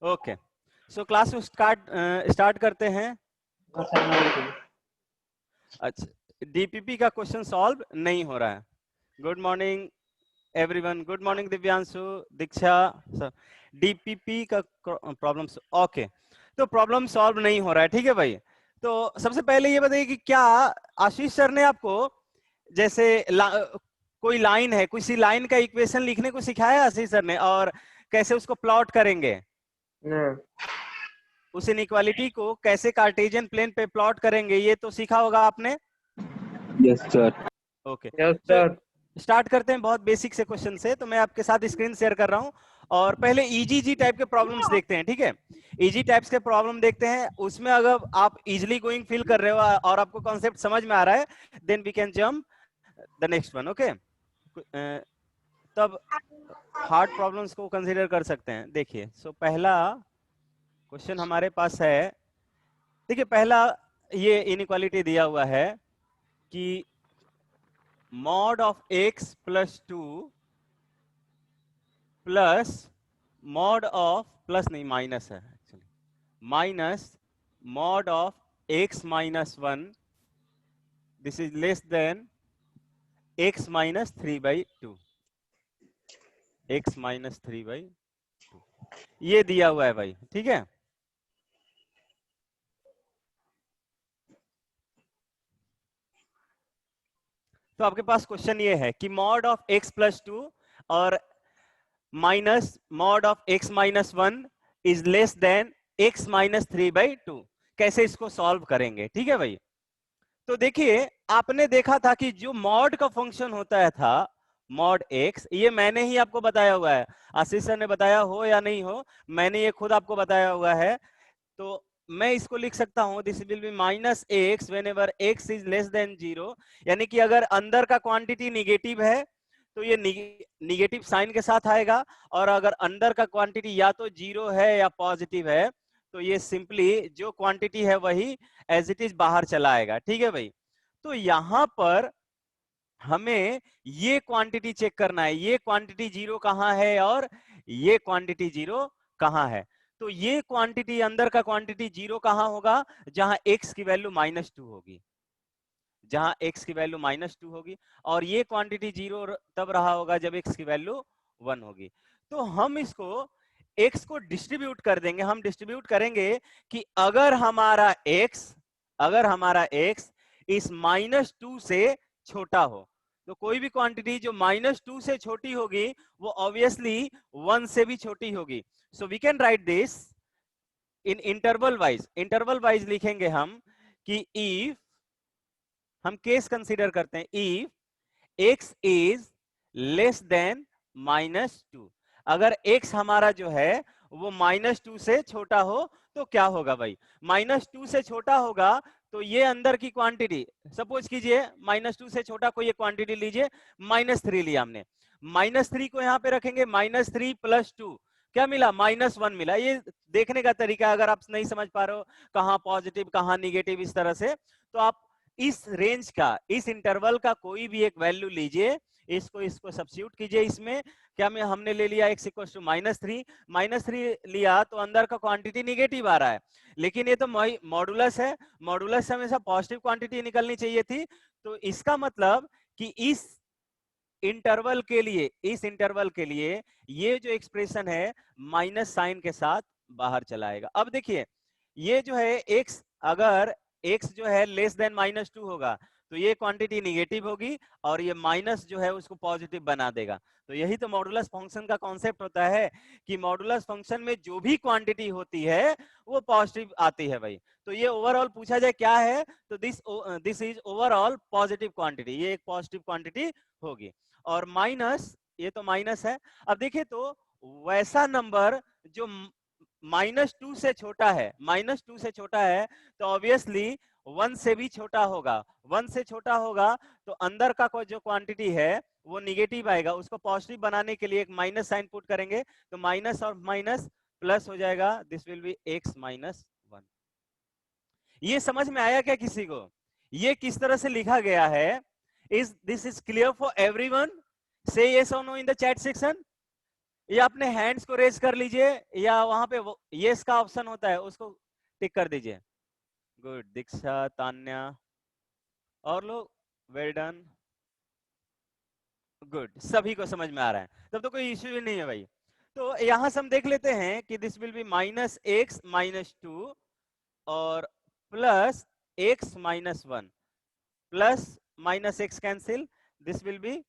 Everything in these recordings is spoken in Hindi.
ओके, सो क्लास स्टार्ट करते हैं। अच्छा, डीपीपी का क्वेश्चन सॉल्व नहीं हो रहा है। Good morning everyone, good morning Divyanshu, Diksha. DPP का प्रॉब्लम, ओके, तो प्रॉब्लम सॉल्व नहीं हो रहा है, ठीक है भाई। तो सबसे पहले ये बताइए कि क्या आशीष सर ने आपको जैसे कोई लाइन है, किसी लाइन का इक्वेशन लिखने को सिखाया आशीष सर ने, और कैसे उसको प्लॉट करेंगे, उस इनइक्वालिटी को कैसे कार्टेशियन प्लेन पे प्लॉट करेंगे, ये तो सीखा होगा आपने। Yes sir. ओके, यस तो सर। स्टार्ट करते हैं बहुत बेसिक से क्वेश्चन से। तो मैं आपके साथ स्क्रीन शेयर कर रहा हूं, और पहले इजी टाइप के प्रॉब्लम्स देखते हैं, ठीक है। इजी टाइप्स के प्रॉब्लम देखते हैं, उसमें अगर आप इजीली गोइंग फील कर रहे हो और आपको कॉन्सेप्ट समझ में आ रहा है, then we can jump the next one. Okay, तब हार्ड प्रॉब्लम्स को कंसीडर कर सकते हैं। देखिए, सो पहला क्वेश्चन हमारे पास है। देखिए, पहला ये इनइक्वालिटी दिया हुआ है कि mod of x plus 2 plus mod of, plus नहीं माइनस है actually, minus mod of x minus 1, this is less than x minus 3/2, x minus 3/2, ये दिया हुआ है भाई, ठीक है। तो आपके पास क्वेश्चन ये है कि मॉड ऑफ x प्लस 2 और minus mod of x minus 1 is less than x minus 3/2, कैसे इसको सॉल्व करेंगे, ठीक है भाई। तो देखिए, आपने देखा था कि जो मॉड का फंक्शन होता है था मॉड x, ये मैंने ही आपको बताया हुआ है, आशीष सर ने बताया हो या नहीं हो, मैंने ये खुद आपको बताया हुआ है। तो मैं इसको लिख सकता हूं, this will be minus x when ever x is less then 0, यानी कि अगर अंदर का क्वांटिटी निगेटिव है तो ये निगेटिव साइन के साथ आएगा, और अगर अंदर का क्वांटिटी या तो 0 है या पॉजिटिव है तो ये सिंपली जो क्वांटिटी है वही एज इट इज बाहर चला आएगा, ठीक है भाई। तो यहां पर हमें ये क्वांटिटी चेक करना है, ये क्वांटिटी 0 कहां है और ये क्वांटिटी 0 कहां है। तो ये क्वांटिटी, अंदर का क्वांटिटी 0 कहां होगा, जहां x की वैल्यू -2 होगी, जहां x की वैल्यू -2 होगी, और ये क्वांटिटी 0 तब रहा होगा जब x की वैल्यू 1 होगी। तो हम इसको x को डिस्ट्रीब्यूट कर देंगे, हम डिस्ट्रीब्यूट करेंगे कि अगर हमारा x इस -2 से छोटा हो, तो कोई भी क्वांटिटी जो -2 से छोटी होगी वो ऑब्वियसली 1 से भी छोटी होगी। So we can write this in interval wise लिखेंगे हम कि इफ, हम केस कंसीडर करते हैं, if x is less than -2, अगर x हमारा जो है वो -2 से छोटा हो तो क्या होगा भाई, -2 से छोटा होगा तो ये अंदर की क्वांटिटी, सपोज कीजिए -2 से छोटा कोई एक क्वांटिटी लीजिए, -3 लिया हमने, -3 को यहां पे रखेंगे, -3 + 2 क्या मिला, -1 मिला। ये देखने का तरीका, अगर आप नहीं समझ पा रहे हो कहां पॉजिटिव कहां निगेटिव इस तरह से, तो आप इस रेंज का, इस इंटरवल का कोई भी एक वैल्यू लीजिए, इसको सब्स्टिट्यूट कीजिए इसमें। क्या में हमने ले लिया x इक्वल टू -3 लिया तो अंदर का क्वांटिटी निगेटिव आ रहा है, लेकिन ये तो मॉडुलस है, मॉडुलस से हमेशा पॉजिटिव क्वांटिटी निकलनी चाहिए थी। तो इसका मतलब कि इस इंटरवल के लिए ये जो एक्सप्रेशन है माइनस साइन के साथ बाहर चला आएगा। अब देखिए, ये जो है x, अगर x जो है लेस देन -2 होगा तो ये क्वांटिटी निगेटिव होगी, और ये माइनस जो है उसको पॉजिटिव बना देगा। तो यही तो मॉडुलस फंक्शन का कॉन्सेप्ट होता है कि मॉडुलस फंक्शन में जो भी क्वांटिटी होती है वो पॉजिटिव आती है भाई। तो ये ओवरऑल पूछा जाए क्या है, तो this is overall positive quantity, ये एक पॉजिटिव क्वांटिटी होगी। और माइनस, ये तो माइनस है। अब देखिए, तो वैसा नंबर जो -2 से छोटा है, -2 से छोटा है तो ऑब्वियसली 1 से भी छोटा होगा, 1 से छोटा होगा तो अंदर का जो क्वांटिटी है वो निगेटिव आएगा, उसको पॉजिटिव बनाने के लिए एक माइनस साइन पुट करेंगे, तो माइनस और माइनस प्लस हो जाएगा, दिस विल बी x -1। ये समझ में आया क्या किसी को, ये किस तरह से लिखा गया है? Is this is clear for everyone? से यस और no in the chat section. ये अपने हैंड्स को रेज कर लीजिए, या वहां पे यस का ऑप्शन होता है उसको टिक कर दीजिए। गुड, दीक्षा, तान्या और लोग, वेल डन, गुड, सभी को समझ में आ रहा है, तब तो कोई इश्यू ही नहीं है भाई। तो यहां से हम देख लेते हैं कि this will be minus x minus two और plus x minus one, plus minus x cancel, this will be,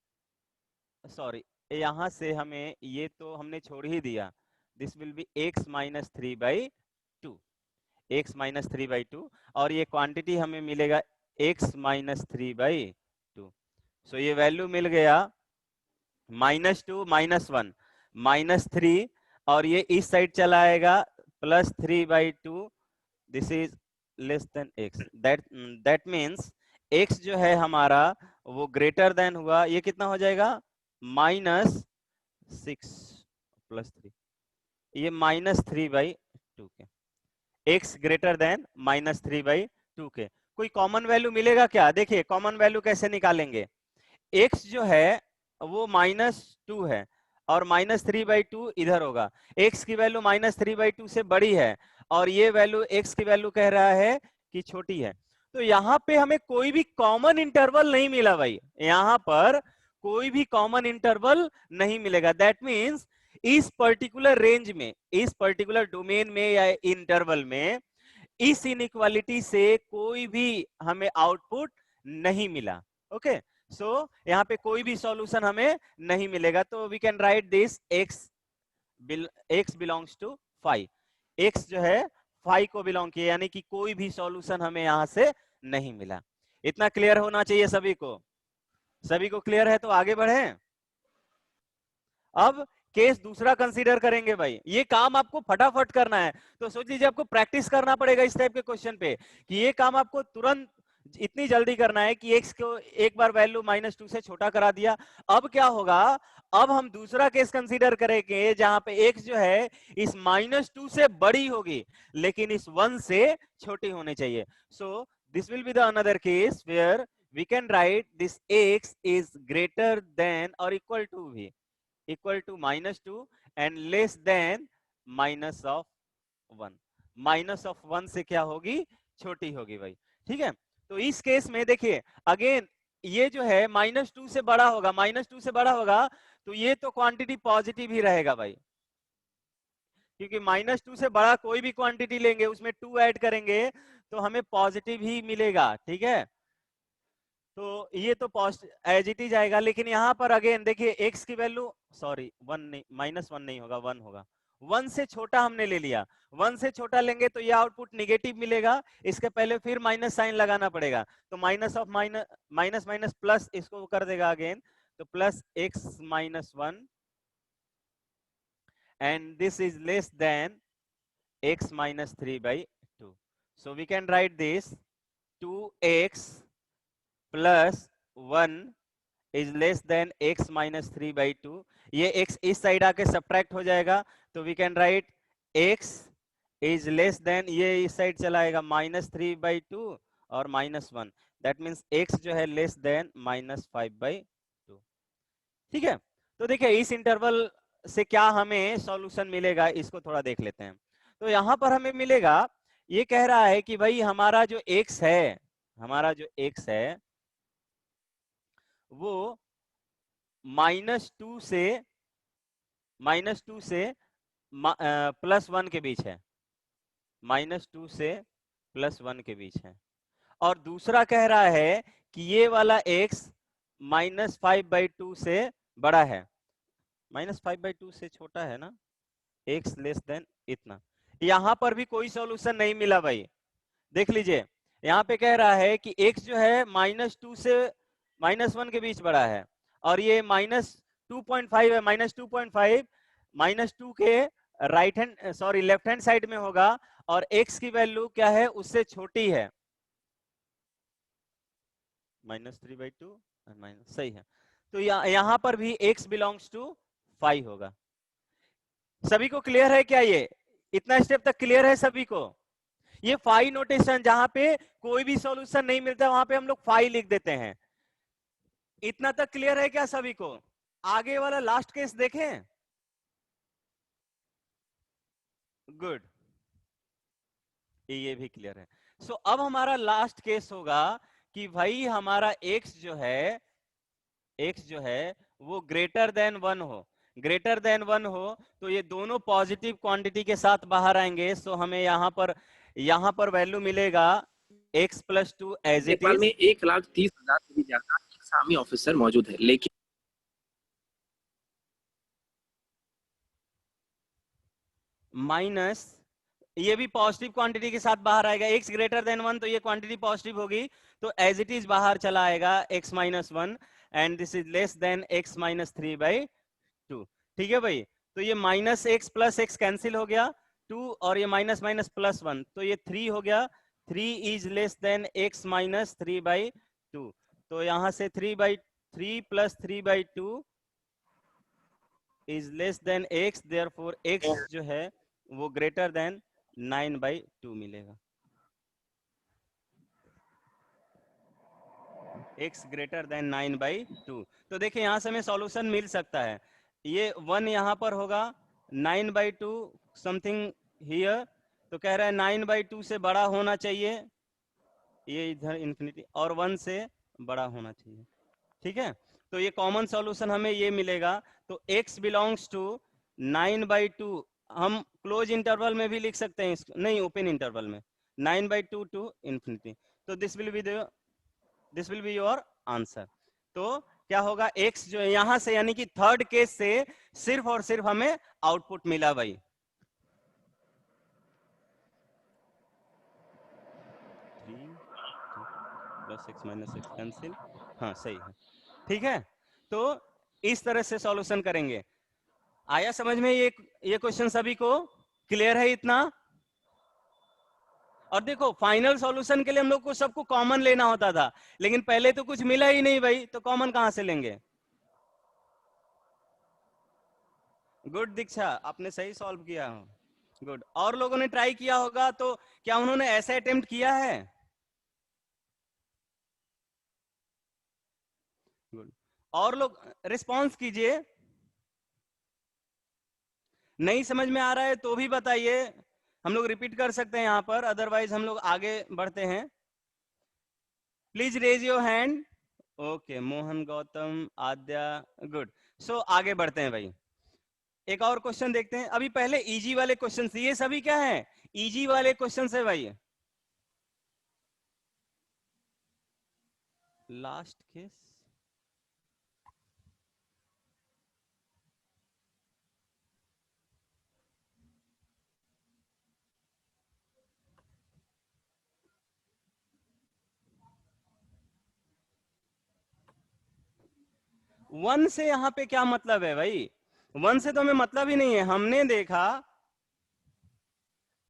sorry यहां से हमें ये तो हमने छोड़ ही दिया, this will be x minus three by two, x minus three by two, और ये क्वांटिटी हमें मिलेगा x minus three by two. So ये वैल्यू मिल गया minus two minus one minus three, और ये इस साइड चला आएगा plus three by to, this is less then x, that means x जो है हमारा वो ग्रेटर देन हुआ, ये कितना हो जाएगा माइनस सिक्स प्लस थ्री, ये माइनस थ्री बाई टू के, x greater than minus three by to के। कोई कॉमन वैल्यू मिलेगा क्या? देखिए कॉमन वैल्यू कैसे निकालेंगे, एक्स जो है वो माइनस टू है और माइनस थ्री बाई टू इधर होगा, एक्स की value minus three by to से बड़ी है और ये वैल्यू एक्स की वैल्यू कह रहा है कि छोटी है। तो यहाँ पे हमें कोई भी कॉमन इंटरवल नहीं मिला भाई, यहाँ पर कोई भी कॉमन इंटरवल नहीं मिलेगा। दैट मीन्स इस पर्टिकुलर रेंज में, इस पर्टिकुलर डोमेन में या इंटरवल में इस इनइक्वालिटी से कोई भी हमें आउटपुट नहीं मिला। ओके, सो यहाँ पे कोई भी सॉल्यूशन हमें नहीं मिलेगा, तो we can write this x belongs to five, x जो है फाइव को बिलोंग किया, यानी कि कोई भी सॉल्यूशन हमें यहां से नहीं मिला। इतना क्लियर होना चाहिए सभी को, सभी को क्लियर है तो आगे बढ़े। अब केस दूसरा कंसीडर करेंगे भाई, ये काम आपको फटाफट करना है, तो सोच लीजिए आपको प्रैक्टिस करना पड़ेगा इस टाइप के क्वेश्चन पे, कि ये काम आपको तुरंत इतनी जल्दी करना है कि एक्स को एक बार वैल्यू माइनस टू से छोटा करा दिया। अब क्या होगा, अब हम दूसरा केस कंसीडर करेंगे जहां पे एक्स जो है इस माइनस टू से बड़ी होगी लेकिन इस वन से छोटी होनी चाहिए। So this will be the another case where we can write this x is greater than और इक्वल टू भी, equal to minus two and less than minus of one, minus of one से क्या होगी, छोटी होगी भाई। ठीक है, तो इस केस में देखिए अगेन ये जो है माइनस टू से बड़ा होगा, माइनस टू से बड़ा होगा तो ये तो क्वांटिटी पॉजिटिव ही रहेगा भाई, क्योंकि माइनस टू से बड़ा कोई भी क्वांटिटी लेंगे उसमें टू ऐड करेंगे तो हमें पॉजिटिव ही मिलेगा। ठीक है, तो ये तो एज इट इज आएगा, लेकिन यहाँ पर अगेन देखिए x की वैल्यू, सॉरी वन नहीं, माइनस वन नहीं होगा, वन होगा, वन से छोटा हमने ले लिया, वन से छोटा लेंगे तो ये आउटपुट निगेटिव मिलेगा, इसके पहले फिर माइनस साइन लगाना पड़ेगा, तो minus of minus minus minus plus इसको कर देगा अगेन, तो plus x minus one and this is less than x minus three by two. So we can write this 2x plus one is less than x minus three by two, ये x इस साइड आके सब्ट्रैक्ट हो जाएगा तो we can write x is less than, ये इस साइड चलाएगा माइनस थ्री बाई टू और minus one, that means x जो है less than minus five by two. ठीक है, तो देखिए इस इंटरवल से क्या हमें सॉल्यूशन मिलेगा इसको थोड़ा देख लेते हैं। तो यहां पर हमें मिलेगा, ये कह रहा है कि भाई हमारा जो x है, हमारा जो x है वो माइनस टू से प्लस वन के बीच है, माइनस टू से प्लस वन के बीच है, और दूसरा कह रहा है कि ये वाला x minus five by two से बड़ा है, माइनस फाइव बाई टू से छोटा है ना, x लेस देन इतना। यहां पर भी कोई सॉल्यूशन नहीं मिला भाई, देख लीजिए यहाँ पे कह रहा है कि x जो है माइनस टू से माइनस वन के बीच बड़ा है और ये माइनस 2.5 है, माइनस 2.5 माइनस टू के right hand sorry left hand side में होगा और x की वैल्यू क्या है उससे छोटी है, minus three by to minus, सही है, तो यहाँ पर भी x बिलोंग्स टू 5 होगा। सभी को क्लियर है क्या? ये इतना स्टेप तक क्लियर है सभी को? ये फाई नोटेशन जहां पे कोई भी सॉल्यूशन नहीं मिलता वहां पे हम लोग फाई लिख देते हैं। इतना तक क्लियर है क्या सभी को? आगे वाला लास्ट केस देखें। गुड, ये भी क्लियर है। सो अब हमारा लास्ट केस होगा कि भाई हमारा x जो है वो ग्रेटर देन 1 हो। ग्रेटर देन 1 हो तो ये दोनों पॉजिटिव क्वांटिटी के साथ बाहर आएंगे। सो हमें यहां पर वैल्यू मिलेगा x + 2 एज इट नेपाल में इज 1,30,000 से भी ज्यादा आर्मी ऑफिसर मौजूद है, लेकिन माइनस ये भी पॉजिटिव क्वांटिटी के साथ बाहर आएगा। x ग्रेटर देन 1 तो ये क्वांटिटी पॉजिटिव होगी, तो एज इट इज बाहर चला आएगा x - 1 and this is less than x - 3/2। ठीक है भाई, तो ये -x + x कैंसिल हो गया 2 और ये माइनस माइनस +1 तो ये 3 हो गया। 3 इज लेस देन x - 3/2, तो यहां से 3 + 3/2 is less than x, therefore x जो है वो ग्रेटर देन 9/2 मिलेगा। x greater than 9/2। तो देखिए यहां से हमें सॉल्यूशन मिल सकता है। ये 1 यहां पर होगा, 9/2 समथिंग हियर, तो कह रहा है 9/2 से बड़ा होना चाहिए, ये इधर इंफिनिटी, और 1 से बड़ा होना चाहिए। ठीक है, तो ये कॉमन सॉल्यूशन हमें ये मिलेगा। तो x बिलोंग्स टू 9/2, हम क्लोज इंटरवल में भी लिख सकते हैं इसको, नहीं ओपन इंटरवल में, 9/2 टू इंफिनिटी। तो this will be your answer. तो क्या होगा, x जो है यहां से, यानी कि थर्ड केस से सिर्फ और सिर्फ हमें आउटपुट मिला भाई। 3 + x - x कैंसिल, हाँ सही है। ठीक है, तो इस तरह से सॉल्यूशन करेंगे। आया समझ में ये क्वेश्चन सभी को क्लियर है इतना? और देखो फाइनल सॉल्यूशन के लिए हम लोग को सबको कॉमन लेना होता था, लेकिन पहले तो कुछ मिला ही नहीं भाई, तो कॉमन कहां से लेंगे? गुड दीक्षा, आपने सही सॉल्व किया। गुड, और लोगों ने ट्राई किया होगा, तो क्या उन्होंने ऐसा अटेम्प्ट किया है? गुड, और लोग रिस्पॉन्स कीजिए। नहीं समझ में आ रहा है तो भी बताइए, हम लोग रिपीट कर सकते हैं यहां पर, अदरवाइज हम लोग आगे बढ़ते हैं। Please raise your hand. Okay, Mohan, Gautam, Aadya, good. So आगे बढ़ते हैं भाई, एक और क्वेश्चन देखते हैं। अभी पहले इजी वाले क्वेश्चन, ये सभी क्या है, इजी वाले क्वेश्चन है भाई। लास्ट केस, वन से यहां पे क्या मतलब है भाई? वन से तो हमें मतलब ही नहीं है। हमने देखा,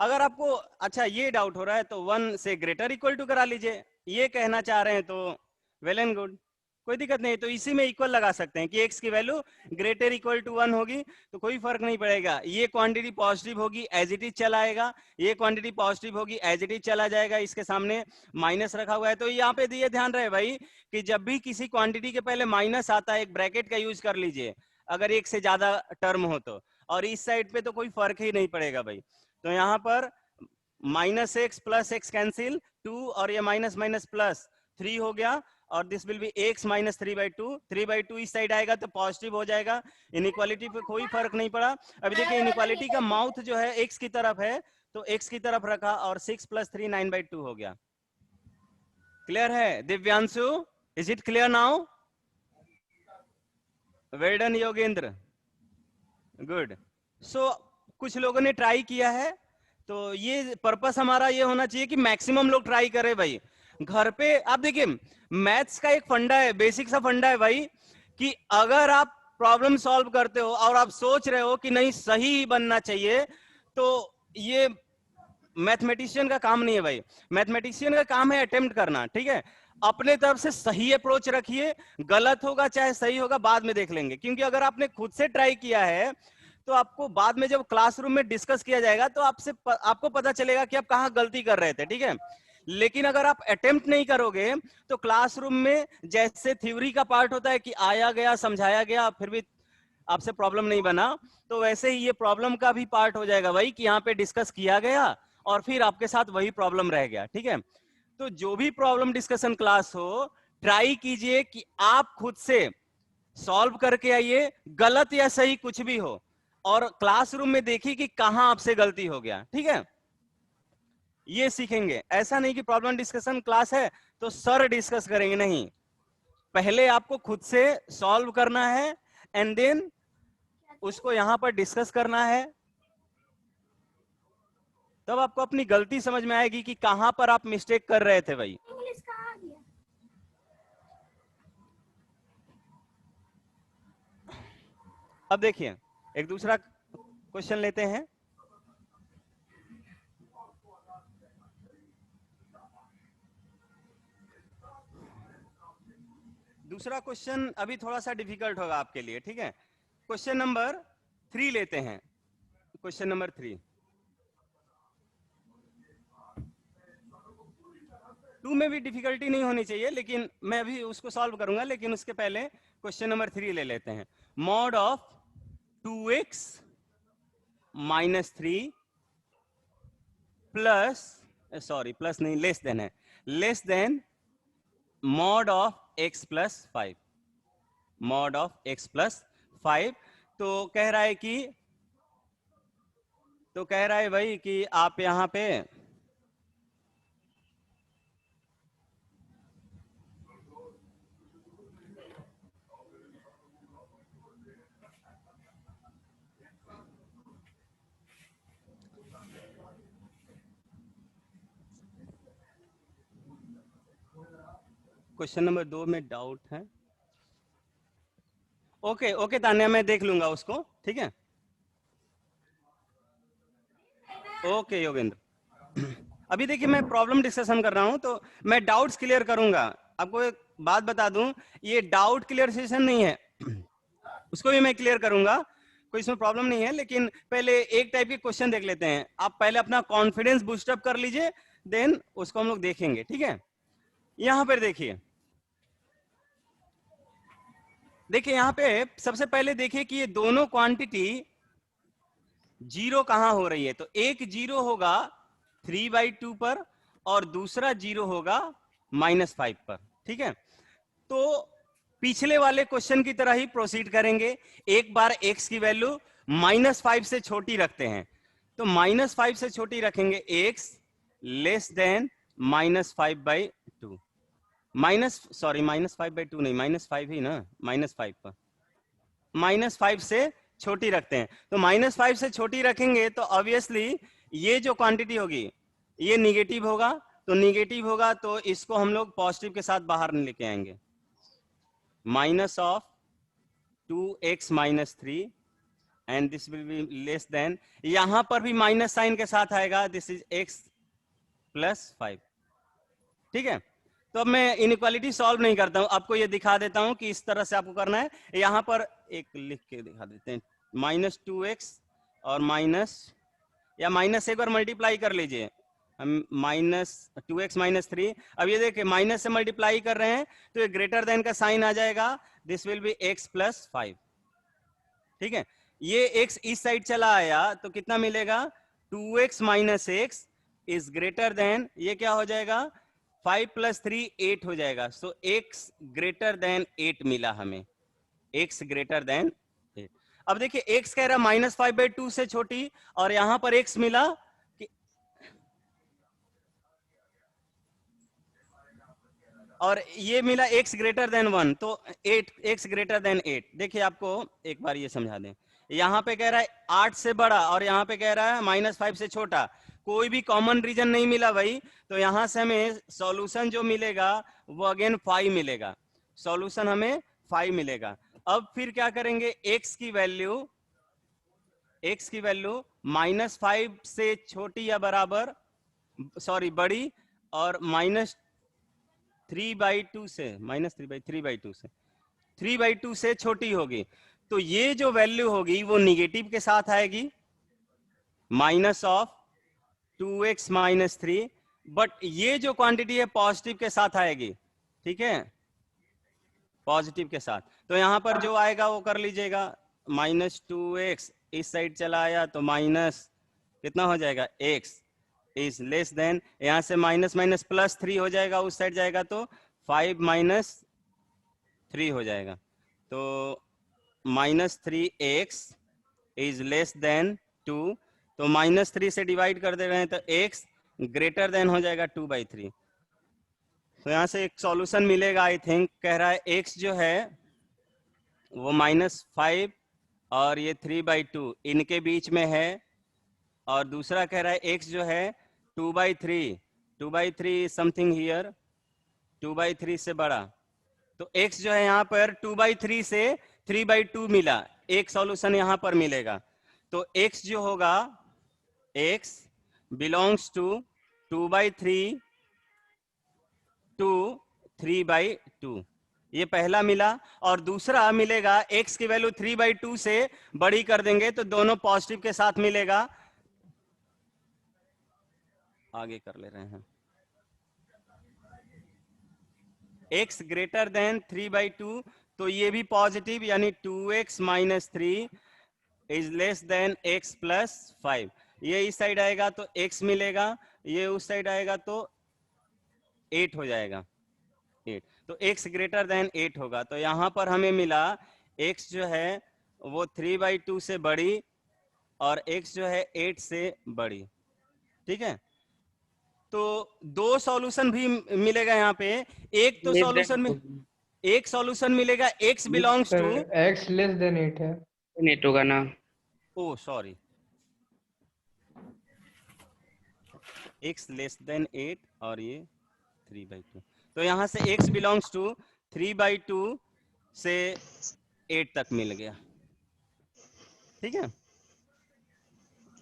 अगर आपको अच्छा ये डाउट हो रहा है तो 1 से ग्रेटर इक्वल टू करा लीजिए, ये कहना चाह रहे हैं तो वेल एंड गुड, कोई दिक्कत नहीं। तो इसी में इक्वल लगा सकते हैं कि x की वैल्यू ग्रेटर इक्वल टू 1 होगी, तो कोई फर्क नहीं पड़ेगा। ये क्वांटिटी पॉजिटिव होगी, एज इट इज चला आएगा, ये क्वांटिटी पॉजिटिव होगी, एज इट इज चला जाएगा, इसके सामने माइनस रखा हुआ है। तो यहाँ पे ये ध्यान रहे भाई कि जब भी किसी क्वांटिटी के पहले माइनस आता है, एक ब्रैकेट का यूज कर लीजिए, अगर एक से ज्यादा टर्म हो तो, और इस साइड पे तो कोई फर्क ही नहीं पड़ेगा भाई। तो यहां पर -x + x कैंसिल 2, और ये माइनस माइनस प्लस 3 हो गया, और दिस विल बी x - 3/2। 3/2 इस साइड आएगा तो पॉजिटिव हो जाएगा, इनइक्वालिटी पे कोई फर्क नहीं पड़ा। अभी देखिए इनइक्वालिटी का माउथ जो है x की तरफ है, तो x की तरफ रखा, और 6 + 3 9/2 हो गया। क्लियर है Divyanshu? Is it clear now? Well done Yogendra, good. So कुछ लोगों ने ट्राई किया है, तो ये पर्पस हमारा ये होना चाहिए कि मैक्सिमम लोग ट्राई करें भाई। घर पे आप देखिए, मैथ्स का एक फंडा है, बेसिक सा फंडा है भाई, कि अगर आप प्रॉब्लम सॉल्व करते हो और आप सोच रहे हो कि नहीं सही ही बनना चाहिए, तो ये मैथमेटिशियन का काम नहीं है भाई। मैथमेटिशियन का काम है अटेम्प्ट करना, ठीक है? अपने तरफ से सही अप्रोच रखिए, गलत होगा चाहे सही होगा बाद में देख लेंगे। क्योंकि अगर आपने खुद से ट्राई किया है तो आपको बाद में जब क्लासरूम में डिस्कस किया जाएगा तो आपको पता चलेगा कि आप कहां गलती कर रहे थे, ठीक है? लेकिन अगर आप अटेम्प्ट नहीं करोगे तो क्लासरूम में जैसे थ्योरी का पार्ट होता है कि आया गया समझाया गया, फिर भी आपसे प्रॉब्लम नहीं बना, तो वैसे ही ये प्रॉब्लम का भी पार्ट हो जाएगा भाई, कि यहाँ पे डिस्कस किया गया और फिर आपके साथ वही प्रॉब्लम रह गया। ठीक है, तो जो भी प्रॉब्लम डिस्कशन क्लास हो, ट्राई कीजिए कि आप खुद से सॉल्व करके आइए, गलत या सही कुछ भी हो, और क्लासरूम में देखिए कि कहां आपसे गलती हो गया। ठीक है, ये सीखेंगे। ऐसा नहीं कि प्रॉब्लम डिस्कशन क्लास है तो सर डिस्कस करेंगे, नहीं, पहले आपको खुद से सॉल्व करना है एंड देन उसको यहां पर डिस्कस करना है, तब आपको अपनी गलती समझ में आएगी कि कहां पर आप मिस्टेक कर रहे थे भाई। अब देखिए एक दूसरा क्वेश्चन लेते हैं। दूसरा क्वेश्चन अभी थोड़ा सा डिफिकल्ट होगा आपके लिए। ठीक है, क्वेश्चन नंबर 3 लेते हैं। क्वेश्चन नंबर 3, 2 में भी डिफिकल्टी नहीं होनी चाहिए, लेकिन मैं अभी उसको सॉल्व करूंगा, लेकिन उसके पहले क्वेश्चन नंबर 3 ले लेते हैं। Mod of 2x minus 3 plus, sorry plus नहीं, लेस देन है, less than mod of x plus 5, mod of x plus 5। तो कह रहा है कि, तो कह रहा है भाई कि आप यहां पे क्वेश्चन नंबर 2 में डाउट है। ओके ओके तान्या, मैं देख लूंगा उसको। ठीक है, ओके योगेंद्र। अभी देखिए मैं प्रॉब्लम डिस्कशन कर रहा हूं, तो मैं डाउट्स क्लियर करूंगा। आपको एक बात बता दूं, ये डाउट क्लियर सेशन नहीं है, उसको भी मैं क्लियर करूंगा, कोई इसमें प्रॉब्लम नहीं है। लेकिन पहले एक टाइप के क्वेश्चन देख लेते हैं। आप पहले अपना कॉन्फिडेंस बूस्टअप कर लीजिए, देन उसको हम लोग देखेंगे। ठीक है, यहां पर देखिए, देखिए यहां पे सबसे पहले देखिए कि ये दोनों क्वांटिटी जीरो कहां हो रही है। तो एक जीरो होगा 3/2 पर और दूसरा जीरो होगा -5 पर। ठीक है, तो पिछले वाले क्वेश्चन की तरह ही प्रोसीड करेंगे। एक बार x की वैल्यू -5 से छोटी रखते हैं, तो -5 से छोटी रखेंगे x लेस देन -5/2, -5/2 नहीं, -5 ही ना, -5 पर, -5 से छोटी रखते हैं। तो -5 से छोटी रखेंगे तो ऑब्वियसली ये जो क्वांटिटी होगी ये निगेटिव होगा, तो निगेटिव होगा तो इसको हम लोग पॉजिटिव के साथ बाहर लेके आएंगे। Minus of 2x minus 3 and this will be less than, यहां पर भी माइनस साइन के साथ आएगा, दिस इज x प्लस 5। ठीक है, तो अब मैं इनइक्वालिटी सॉल्व नहीं करता हूं, आपको ये दिखा देता हूं कि इस तरह से आपको करना है। यहां पर एक लिख के दिखा देते हैं, -2x और माइनस, या माइनस एक बार मल्टीप्लाई कर लीजिए, हम -2x माइनस 3। अब ये देखिए माइनस से मल्टीप्लाई कर रहे हैं तो ये ग्रेटर देन का साइन आ जाएगा, this will be x plus 5। ठीक है, ये x इस साइड चला आया तो कितना मिलेगा, 2x minus x is greater then, ये क्या हो जाएगा, 5 प्लस 3 8 हो जाएगा। सो x ग्रेटर देन 8 मिला हमें, x ग्रेटर देन 8। अब देखिए x कह रहा -5/2 से छोटी, और यहां पर x मिला कि, और ये मिला x ग्रेटर देन 1, तो 8, x ग्रेटर देन 8। देखिए आपको एक बार ये समझा दें, यहां पे कह रहा है 8 से बड़ा और यहां पे कह रहा है -5 से छोटा, कोई भी कॉमन रीजन नहीं मिला भाई, तो यहां से हमें सॉल्यूशन जो मिलेगा वो अगेन 5 मिलेगा, सॉल्यूशन हमें 5 मिलेगा। अब फिर क्या करेंगे, x की वैल्यू -5 से छोटी या बराबर, सॉरी बड़ी, और -3/2 से, -3/2 से छोटी होगी। तो ये जो वैल्यू होगी वो निगेटिव के साथ आएगी, minus of 2x minus 3, but ये जो क्वांटिटी है पॉजिटिव के साथ आएगी। ठीक है, पॉजिटिव के साथ, तो यहां पर जो आएगा वो कर लीजिएगा, माइनस 2x इस साइड चला आया तो माइनस कितना हो जाएगा x इज लेस देन, यहां से माइनस माइनस प्लस 3 हो जाएगा, उस साइड जाएगा तो 5 माइनस 3 हो जाएगा, तो -3x इज लेस देन 2, तो -3 से डिवाइड कर दे रहे हैं तो x ग्रेटर देन हो जाएगा 2/3। तो यहां से एक सॉल्यूशन मिलेगा, आई थिंक कह रहा है x जो है वो -5 और ये 3/2 इनके बीच में है, और दूसरा कह रहा है x जो है 2/3 समथिंग हियर, 2/3 से बड़ा, तो x जो है यहाँ पर 2/3 से 3/2 मिला, एक सॉल्यूशन यहाँ पर मिलेगा, तो x जो होगा x बिलोंग्स टू 2/3 टू 3/2, ये पहला मिला, और दूसरा मिलेगा x की वैल्यू 3/2 से बड़ी कर देंगे तो दोनों पॉजिटिव के साथ मिलेगा, आगे कर ले रहे हैं, x ग्रेटर देन 3/2, तो ये भी पॉजिटिव यानी 2x - 3 is less than x + 5, ये इस साइड आएगा तो x मिलेगा, ये उस साइड आएगा तो 8 हो जाएगा, 8, तो x ग्रेटर देन 8 होगा, तो यहां पर हमें मिला x जो है वो 3/2 से बड़ी और x जो है 8 से बड़ी, ठीक है। तो दो सॉल्यूशन भी मिलेगा यहाँ पे, एक तो सॉल्यूशन में एक सॉल्यूशन मिलेगा x belongs to, x less than 8 है, नेट होगा ना, oh sorry, x less than 8 और ये 3/2, तो यहां से x बिलोंग्स टू 3/2 से 8 तक मिल गया, ठीक है।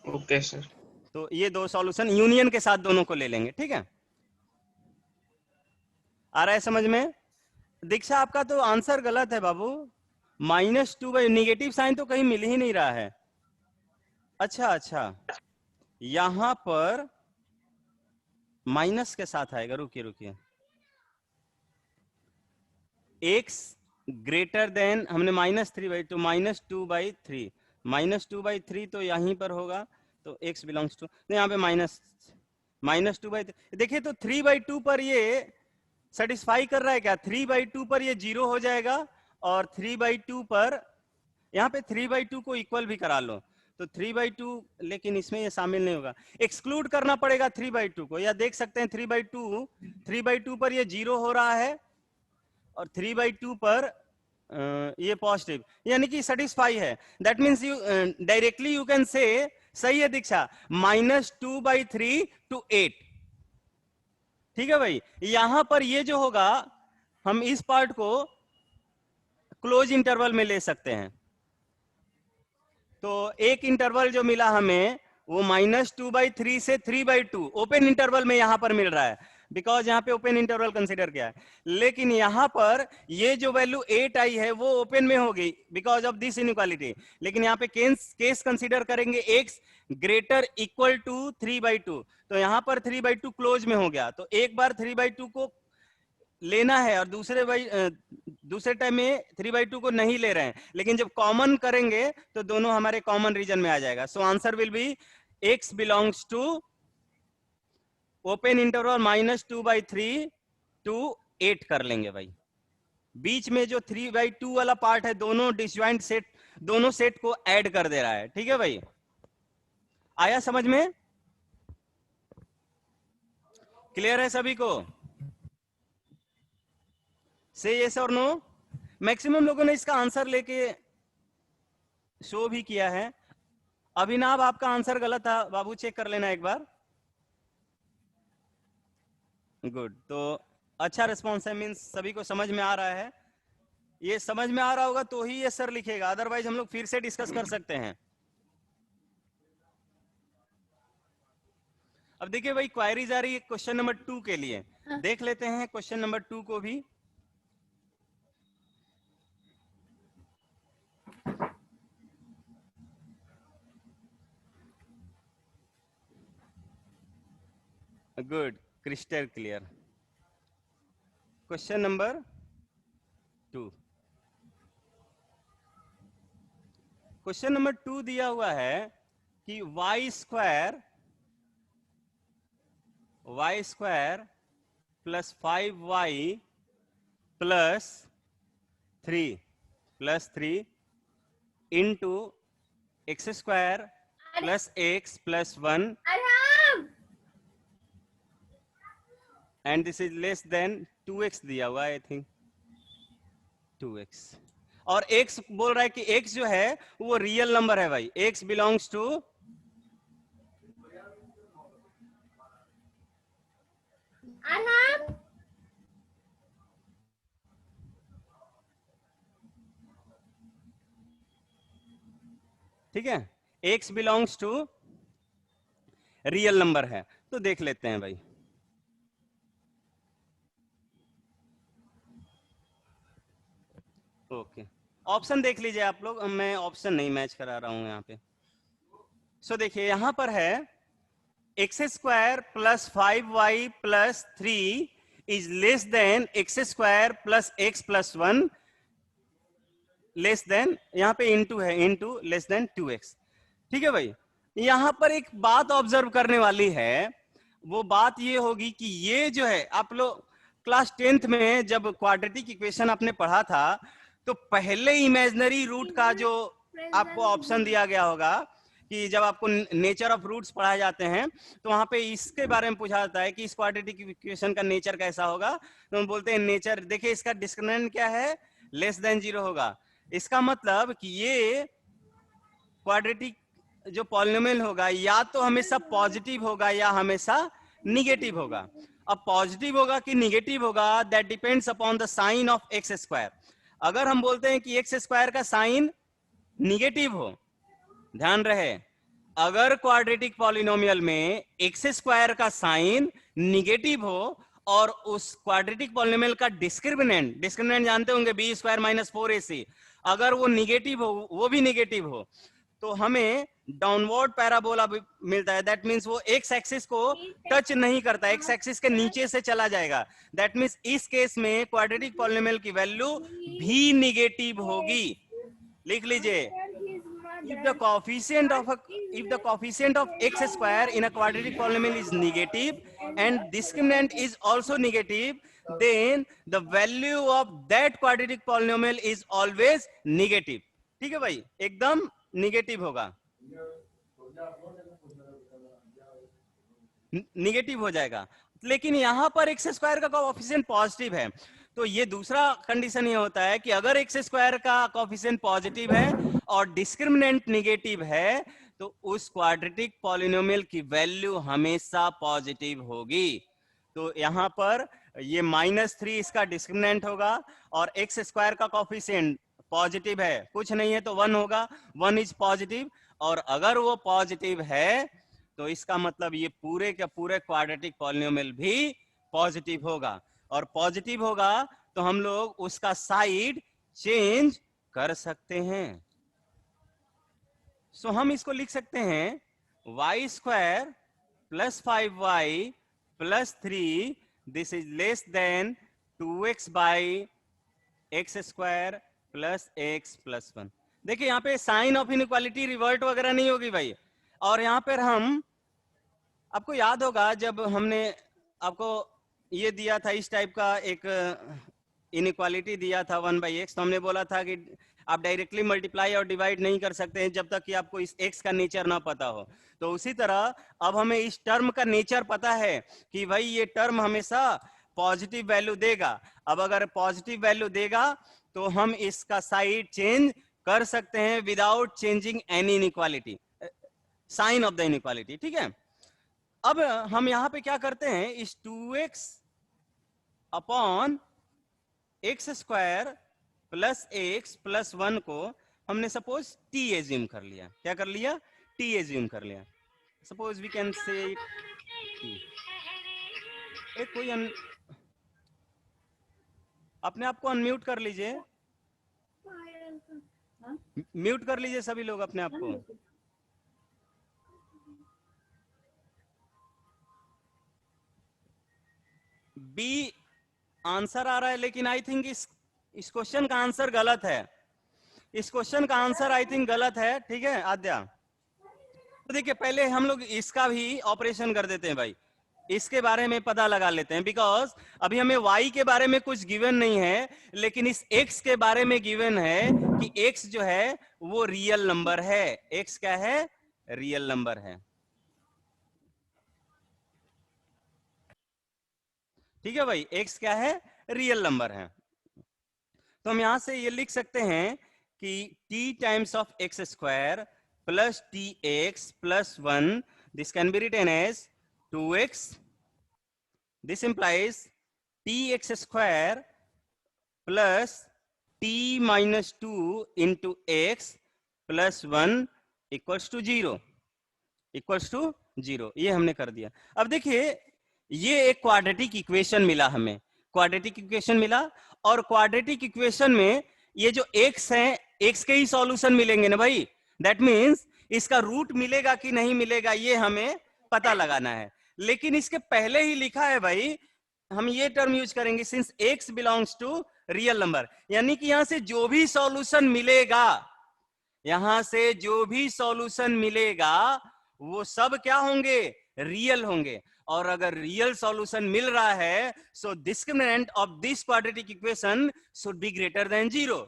Okay sir. तो ये दो सॉल्यूशन यूनियन के साथ दोनों को ले लेंगे, ठीक है। आ रहा है समझ में? दीक्षा आपका तो आंसर गलत है बाबू, -2 निगेटिव साइन तो कहीं मिल ही नहीं रहा है। अच्छा अच्छा, यहां पर माइनस के साथ आएगा, रुकिए रुकिए, x ग्रेटर देन, हमने -3/2 -2/3 -2/3 तो यहीं पर होगा, तो x बिलोंग्स टू, यहाँ पे -2/3, देखिए तो 3/2 पर ये सेटिस्फाई कर रहा है क्या, 3/2 पर ये 0 हो जाएगा, और 3/2 पर यहाँ पे 3/2 को इक्वल भी करा लो तो 3/2, लेकिन इसमें ये शामिल नहीं होगा, एक्सक्लूड करना पड़ेगा 3/2 को, या देख सकते हैं 3/2 पर ये 0 हो रहा है और 3/2 पर ये पॉजिटिव, यानी कि सेटिस्फाई है, that means you directly you can say, सही है दीक्षा, -2/3 to 8, ठीक है भाई। यहां पर ये जो होगा हम इस पार्ट को क्लोज इंटरवल में ले सकते हैं, तो एक इंटरवल जो मिला हमें वो -2/3 से 3/2 ओपन इंटरवल में यहां पर मिल रहा है, बिकॉज यहां पे ओपन इंटरवल कंसीडर किया है, लेकिन यहां पर ये जो वैल्यू 8 आई है वो ओपन में हो गई बिकॉज ऑफ दिस इनइक्वालिटी, लेकिन यहां पे केस कंसीडर करेंगे x ग्रेटर इक्वल टू 3/2, तो यहां पर 3/2 क्लोज में हो गया, तो एक बार 3/2 को लेना है और दूसरे टाइम में 3/2 को नहीं ले रहे हैं, लेकिन जब कॉमन करेंगे तो दोनों हमारे कॉमन रीजन में आ जाएगा, so answer will be x belongs to open interval -2/3 to 8 कर लेंगे भाई, बीच में जो 3/2 वाला पार्ट है दोनों डिसजॉइंट सेट, दोनों सेट को ऐड कर दे रहा है, ठीक है भाई, आया समझ में? क्लियर है सभी को? से यस और नो? मैक्सिमम लोगों ने इसका आंसर लेके शो भी किया है। अभिनव आपका आंसर गलत था बाबू, चेक कर लेना एक बार। गुड, तो अच्छा रिस्पॉन्स है, मींस सभी को समझ में आ रहा है, ये समझ में आ रहा होगा तो ही ये सर लिखेगा, अदरवाइज हम लोग फिर से डिस्कस कर सकते हैं। अब देखिए भाई क्वायरीज आ रही है क्वेश्चन नंबर 2 के लिए, देख लेते हैं क्वेश्चन नंबर 2 को भी। Good, crystal clear. Question number 2, question number 2 दिया हुआ है कि y square plus 5y plus 3 into x square plus x plus 1 and this is less than 2x दिया हुआ है, आई थिंक 2x। और x बोल रहा है कि x जो है वो रियल नंबर है भाई, x बिलोंग्स टू ठीक है, x belongs to real number है। तो देख लेते हैं भाई। ओके, ऑप्शन देख लीजिए आप लोग, मैं ऑप्शन नहीं मैच करा रहा हूं यहाँ पे। सो देखिए यहां पर है x square plus 5y plus 3 is less then x square plus x plus 1 less than, यहां पे इनटू है, इनटू लेस देन 2x। ठीक है भाई, यहां पर एक बात ऑब्जर्व करने वाली है, वो बात ये होगी कि ये जो है, आप लोग क्लास 10th में जब क्वाड्रेटिक इक्वेशन आपने पढ़ा था तो पहले इमेजिनरी रूट का जो आपको ऑप्शन दिया गया होगा कि जब आपको नेचर ऑफ रूट्स पढ़ाए जाते हैं तो वहां पे इसके बारे में पूछा जाता है कि इस क्वाड्रेटिक इक्वेशन का नेचर कैसा होगा, तो हम बोलते हैं नेचर, देखिए इसका डिस्क्रिमिनेंट क्या है, लेस देन 0 होगा। इसका मतलब कि ये क्वाड्रेटिक जो पॉलिनोमियल होगा या तो हमेशा पॉजिटिव होगा या हमेशा निगेटिव होगा। अब पॉजिटिव होगा कि निगेटिव होगा, that depends upon the sign of x square. अगर हम बोलते हैं कि एक्स स्क्वायर का साइन निगेटिव हो, ध्यान रहे, अगर क्वाड्रेटिक पॉलिनोमियल में एक्स स्क्वायर का साइन निगेटिव हो और उस क्वाड्रेटिक पॉलिनोमियल का डिस्क्रिमिनेंट जानते होंगे बी स्क्वायर माइनस 4ac, अगर वो निगेटिव हो, वो भी निगेटिव हो, तो हमें डाउनवर्ड पैराबोला मिलता है। दैट मींस वो एक्स एक्सिस को टच नहीं करता, एक्स एक्सिस के नीचे से चला जाएगा। दैट मींस इस केस में क्वाड्रेटिक पॉलिनोमियल की वैल्यू भी निगेटिव होगी। लिख लीजिए, if the coefficient of x square in a quadratic polynomial is negative and discriminant is also negative, then the value of that quadratic polynomial is always negative। ठीक है भाई, एकदम निगेटिव होगा, निगेटिव हो जाएगा। लेकिन यहां पर एक्स स्क्वायर का कोएफिशिएंट पॉजिटिव है, तो ये दूसरा कंडीशन ये होता है कि अगर एक्स स्क्वायर का कोएफिशिएंट पॉजिटिव है और डिस्क्रिमिनेंट निगेटिव है तो उस क्वाड्रेटिक पॉलिनोमियल की वैल्यू हमेशा पॉजिटिव होगी। तो यहां पर ये -3 इसका डिस्क्रिमिनेंट होगा और एक्स स्क्वायर का कोएफिशिएंट पॉजिटिव है, कुछ नहीं है तो 1 होगा, 1 इज पॉजिटिव। और अगर वो पॉजिटिव है तो इसका मतलब ये पूरे के पूरे क्वाड्रेटिक पॉलिनोमियल भी पॉजिटिव होगा, और पॉजिटिव होगा तो हम लोग उसका साइड चेंज कर सकते हैं। सो हम इसको लिख सकते हैं y square plus 5y plus 3 this is less than 2x by x square plus x plus 1। देखिए यहाँ पे साइन ऑफ इनइक्वालिटी रिवर्ट वगैरह नहीं होगी भाई। और यहाँ पर हम, आपको याद होगा जब हमने आपको ये दिया था इस टाइप का एक इनइक्वालिटी दिया था 1/x, तो हमने बोला था कि आप डायरेक्टली मल्टीप्लाई और डिवाइड नहीं कर सकते हैं जब तक कि आपको इस x का नेचर ना पता हो। तो उसी तरह अब हमें इस टर्म का नेचर पता है कि भाई ये टर्म हमेशा पॉजिटिव वैल्यू देगा। अब अगर पॉजिटिव वैल्यू देगा तो हम इसका साइड चेंज कर सकते हैं without changing any inequality, sign of the inequality. ठीक है, अब हम यहां पे क्या करते हैं, इस 2x upon x square plus x plus 1 को हमने सपोज t एज्यूम कर लिया। क्या कर लिया? t एज्यूम कर लिया। सपोज वी कैन से कोई अपने आप को अनम्यूट कर लीजिए, म्यूट कर लीजिए सभी लोग अपने आप को। बी आंसर आ रहा है, लेकिन आई थिंक इस क्वेश्चन का आंसर गलत है। इस क्वेश्चन का आंसर आई थिंक गलत है, ठीक है आद्या। तो देखिए पहले हम लोग इसका भी ऑपरेशन कर देते हैं भाई, इसके बारे में पता लगा लेते हैं, बिकॉज अभी हमें y के बारे में कुछ गिवन नहीं है, लेकिन इस x के बारे में गिवन है कि x जो है वो रियल नंबर है। x क्या है? रियल नंबर है। ठीक है भाई, x क्या है? रियल नंबर है। तो हम यहां से ये लिख सकते हैं कि t times of x square plus t x plus 1, this can be written as 2x. This implies tx square plus t minus 2 into x plus 1 equals to 0, equals to 0। ये हमने कर दिया। अब देखिए ये एक क्वाड्रेटिक इक्वेशन मिला हमें, क्वाड्रेटिक इक्वेशन मिला, और क्वाड्रेटिक इक्वेशन में ये जो x है, x के ही सॉल्यूशन मिलेंगे ना भाई। दैट मींस इसका रूट मिलेगा कि नहीं मिलेगा ये हमें पता लगाना है। लेकिन इसके पहले ही लिखा है भाई, हम ये टर्म यूज करेंगे since x belongs to real number, यानी कि यहां से जो भी सॉल्यूशन मिलेगा, यहां से जो भी सॉल्यूशन मिलेगा वो सब क्या होंगे? रियल होंगे। और अगर रियल सॉल्यूशन मिल रहा है, so discriminant of this quadratic equation should be greater than 0।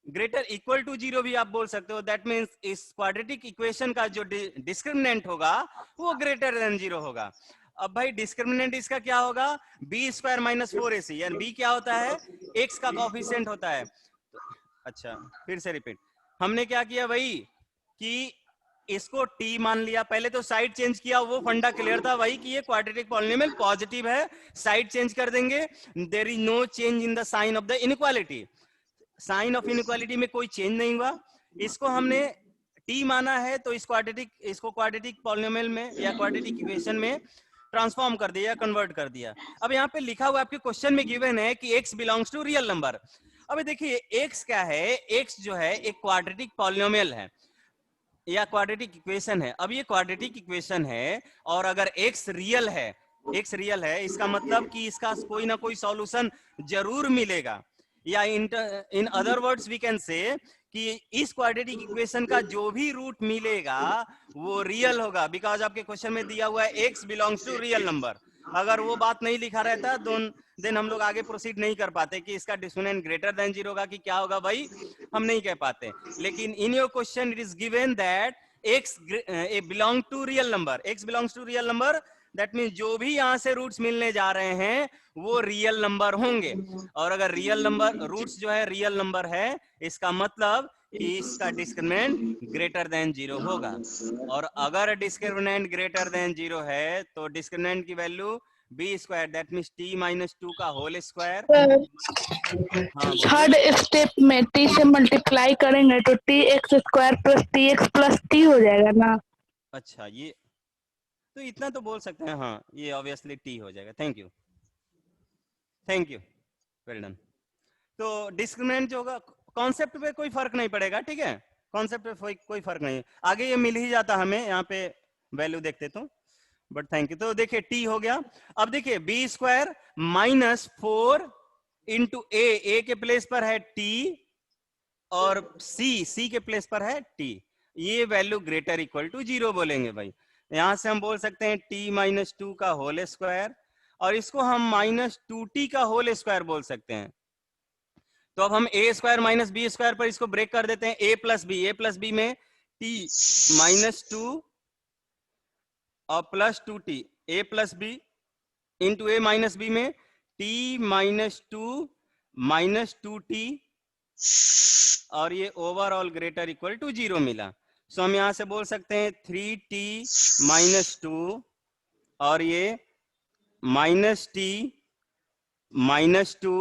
Greater equal to 0 भी आप बोल सकते हो। दैट मींस इस क्वाड्रेटिक इक्वेशन का जो डिस्क्रिमिनेंट होगा वो ग्रेटर देन 0 होगा। अब भाई डिस्क्रिमिनेंट इसका क्या होगा? बी स्क्वायर माइनस 4ac, यानी बी क्या होता है? एक्स का कोएफिशिएंट होता है। अच्छा फिर से रिपीट, हमने क्या किया भाई कि इसको t मान लिया, पहले तो साइड चेंज किया, वो फंडा क्लियर था भाई कि ये क्वाड्रेटिक पॉलिनोमियल पॉजिटिव है, साइड चेंज कर देंगे, there is no change in the sign of the inequality, sign of inequality में कोई चेंज नहीं हुआ। इसको हमने t माना है, तो इसको क्वाड्रेटिक पॉलिनोमियल में या क्वाड्रेटिक इक्वेशन में ट्रांसफॉर्म कर दिया, कन्वर्ट कर दिया। अब यहाँ पे लिखा हुआ आपके क्वेश्चन में गिवन है कि x belongs to real number. अब देखिए x क्या है? x जो है एक क्वाड्रेटिक पॉलिनोमियल है या क्वाड्रेटिक इक्वेशन है। अब ये क्वाड्रेटिक इक्वेशन है और अगर x रियल है, x रियल है, इसका मतलब कि इसका कोई ना कोई सॉल्यूशन जरूर मिलेगा, या in other words we can say कि इस क्वाड्रेटिक इक्वेशन का जो भी रूट मिलेगा वो रियल होगा, बिकॉज आपके क्वेश्चन में दिया हुआ है x belongs to real number. अगर वो बात नहीं लिखा रहता देन हम लोग आगे प्रोसीड नहीं कर पाते कि इसका डिस्क्रिमिनेंट ग्रेटर देन 0 होगा कि क्या होगा भाई, हम नहीं कह पाते। लेकिन in your question it is given that x belong to real number, x belongs to real number, that mean जो भी यहां से रूट्स मिलने जा रहे हैं वो रियल नंबर होंगे। और अगर रियल नंबर रूट्स जो है रियल नंबर है, इसका मतलब कि इसका डिस्क्रिमिनेंट ग्रेटर देन 0 होगा। और अगर डिस्क्रिमिनेंट ग्रेटर देन 0 है तो डिस्क्रिमिनेंट की value b square, that means t minus 2 का होल स्क्वायर। हाँ थर्ड स्टेप में t से मल्टीप्लाई करेंगे तो t x square plus t x plus t हो जाएगा ना। अच्छा, ये तो इतना तो बोल सकते हैं, हाँ ये ऑब्वियसली टी हो जाएगा। Thank you, thank you, well done. तो डिस्क्रिमिनेंट जो होगा, कॉन्सेप्ट पे कोई फर्क नहीं पड़ेगा, ठीक है, कॉन्सेप्ट पे कोई फर्क नहीं, आगे ये मिल ही जाता हमें, यहाँ पे वैल्यू देखते तो, बट थैंक यू। तो देखिए टी हो गया। अब देखिए बी स्क्वायर माइनस 4 इंटू ए के प्लेस पर है टी और सी के प्लेस पर है टी, ये वैल्यू ग्रेटर इक्वल टू 0 बोलेंगे भाई। यहां से हम बोल सकते हैं t माइनस 2 का होल स्क्वायर, और इसको हम माइनस 2t का होल स्क्वायर बोल सकते हैं। तो अब हम a square minus b square पर इसको ब्रेक कर देते हैं, a प्लस बी में t माइनस 2 और plus 2t, a plus b into a minus b में t माइनस 2 माइनस 2t, और ये ओवरऑल ग्रेटर इक्वल टू 0 मिला। सो हम यहां से बोल सकते हैं 3t माइनस 2 और ये minus t minus 2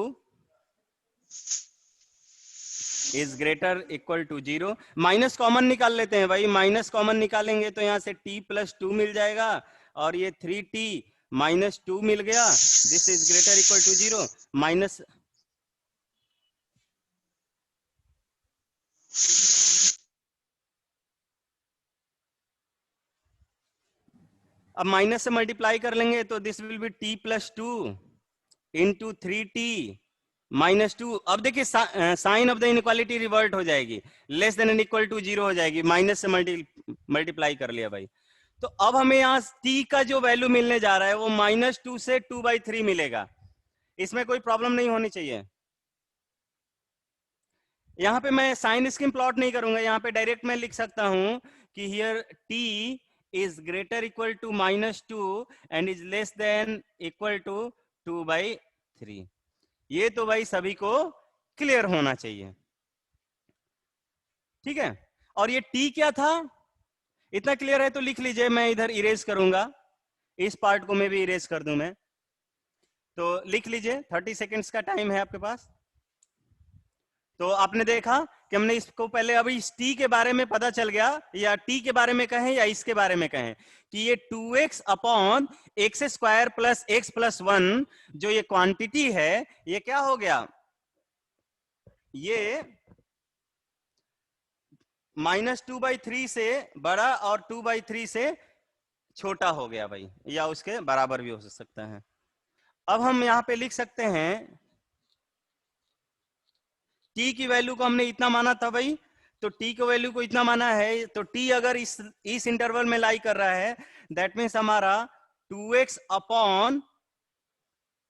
is greater equal to 0। Minus common निकाल लेते हैं भाई, माइनस कॉमन निकालेंगे तो यहां से t प्लस 2 मिल जाएगा और ये 3t माइनस 2 मिल गया, this is greater equal to 0। Minus अब माइनस से मल्टीप्लाई कर लेंगे तो this will be t plus 2 into 3t -2। अब देखिए sign of the inequality revert हो जाएगी, less than and equal to 0 हो जाएगी, माइनस से मल्टीप्लाई कर लिया भाई। तो अब हमें यहाँ t का जो वैल्यू मिलने जा रहा है वो -2 से 2/3 मिलेगा। इसमें कोई प्रॉब्लम नहीं होनी चाहिए। यहाँ पे मैं साइन स्कीम प्लॉट नहीं करूंगा, यहाँ पे डायरेक्ट मैं लिख सकता हूं कि here t is greater equal to -2 and is less than equal to 2/3। ये तो भाई सभी को क्लियर होना चाहिए, ठीक है। और ये t क्या था, इतना क्लियर है तो लिख लीजिए, मैं इधर इरेज करूंगा, इस पार्ट को मैं भी इरेज कर दूं मैं, तो लिख लीजिए 30 सेकेंड्स का टाइम है आपके पास। तो आपने देखा कि हमने इसको पहले, अभी इस t के बारे में पता चल गया, या t के बारे में कहें या इसके बारे में कहें, कि ये 2x upon x square plus x plus 1 जो ये क्वांटिटी है, ये क्या हो गया, ये -2/3 से बड़ा और 2/3 से छोटा हो गया भाई, या उसके बराबर भी हो सकता है। अब हम यहां पे लिख सकते हैं t की वैल्यू को हमने इतना माना था भाई, तो t की वैल्यू को इतना माना है, तो t अगर इस इंटरवल में लाई कर रहा है, दैट मीन्स हमारा 2x upon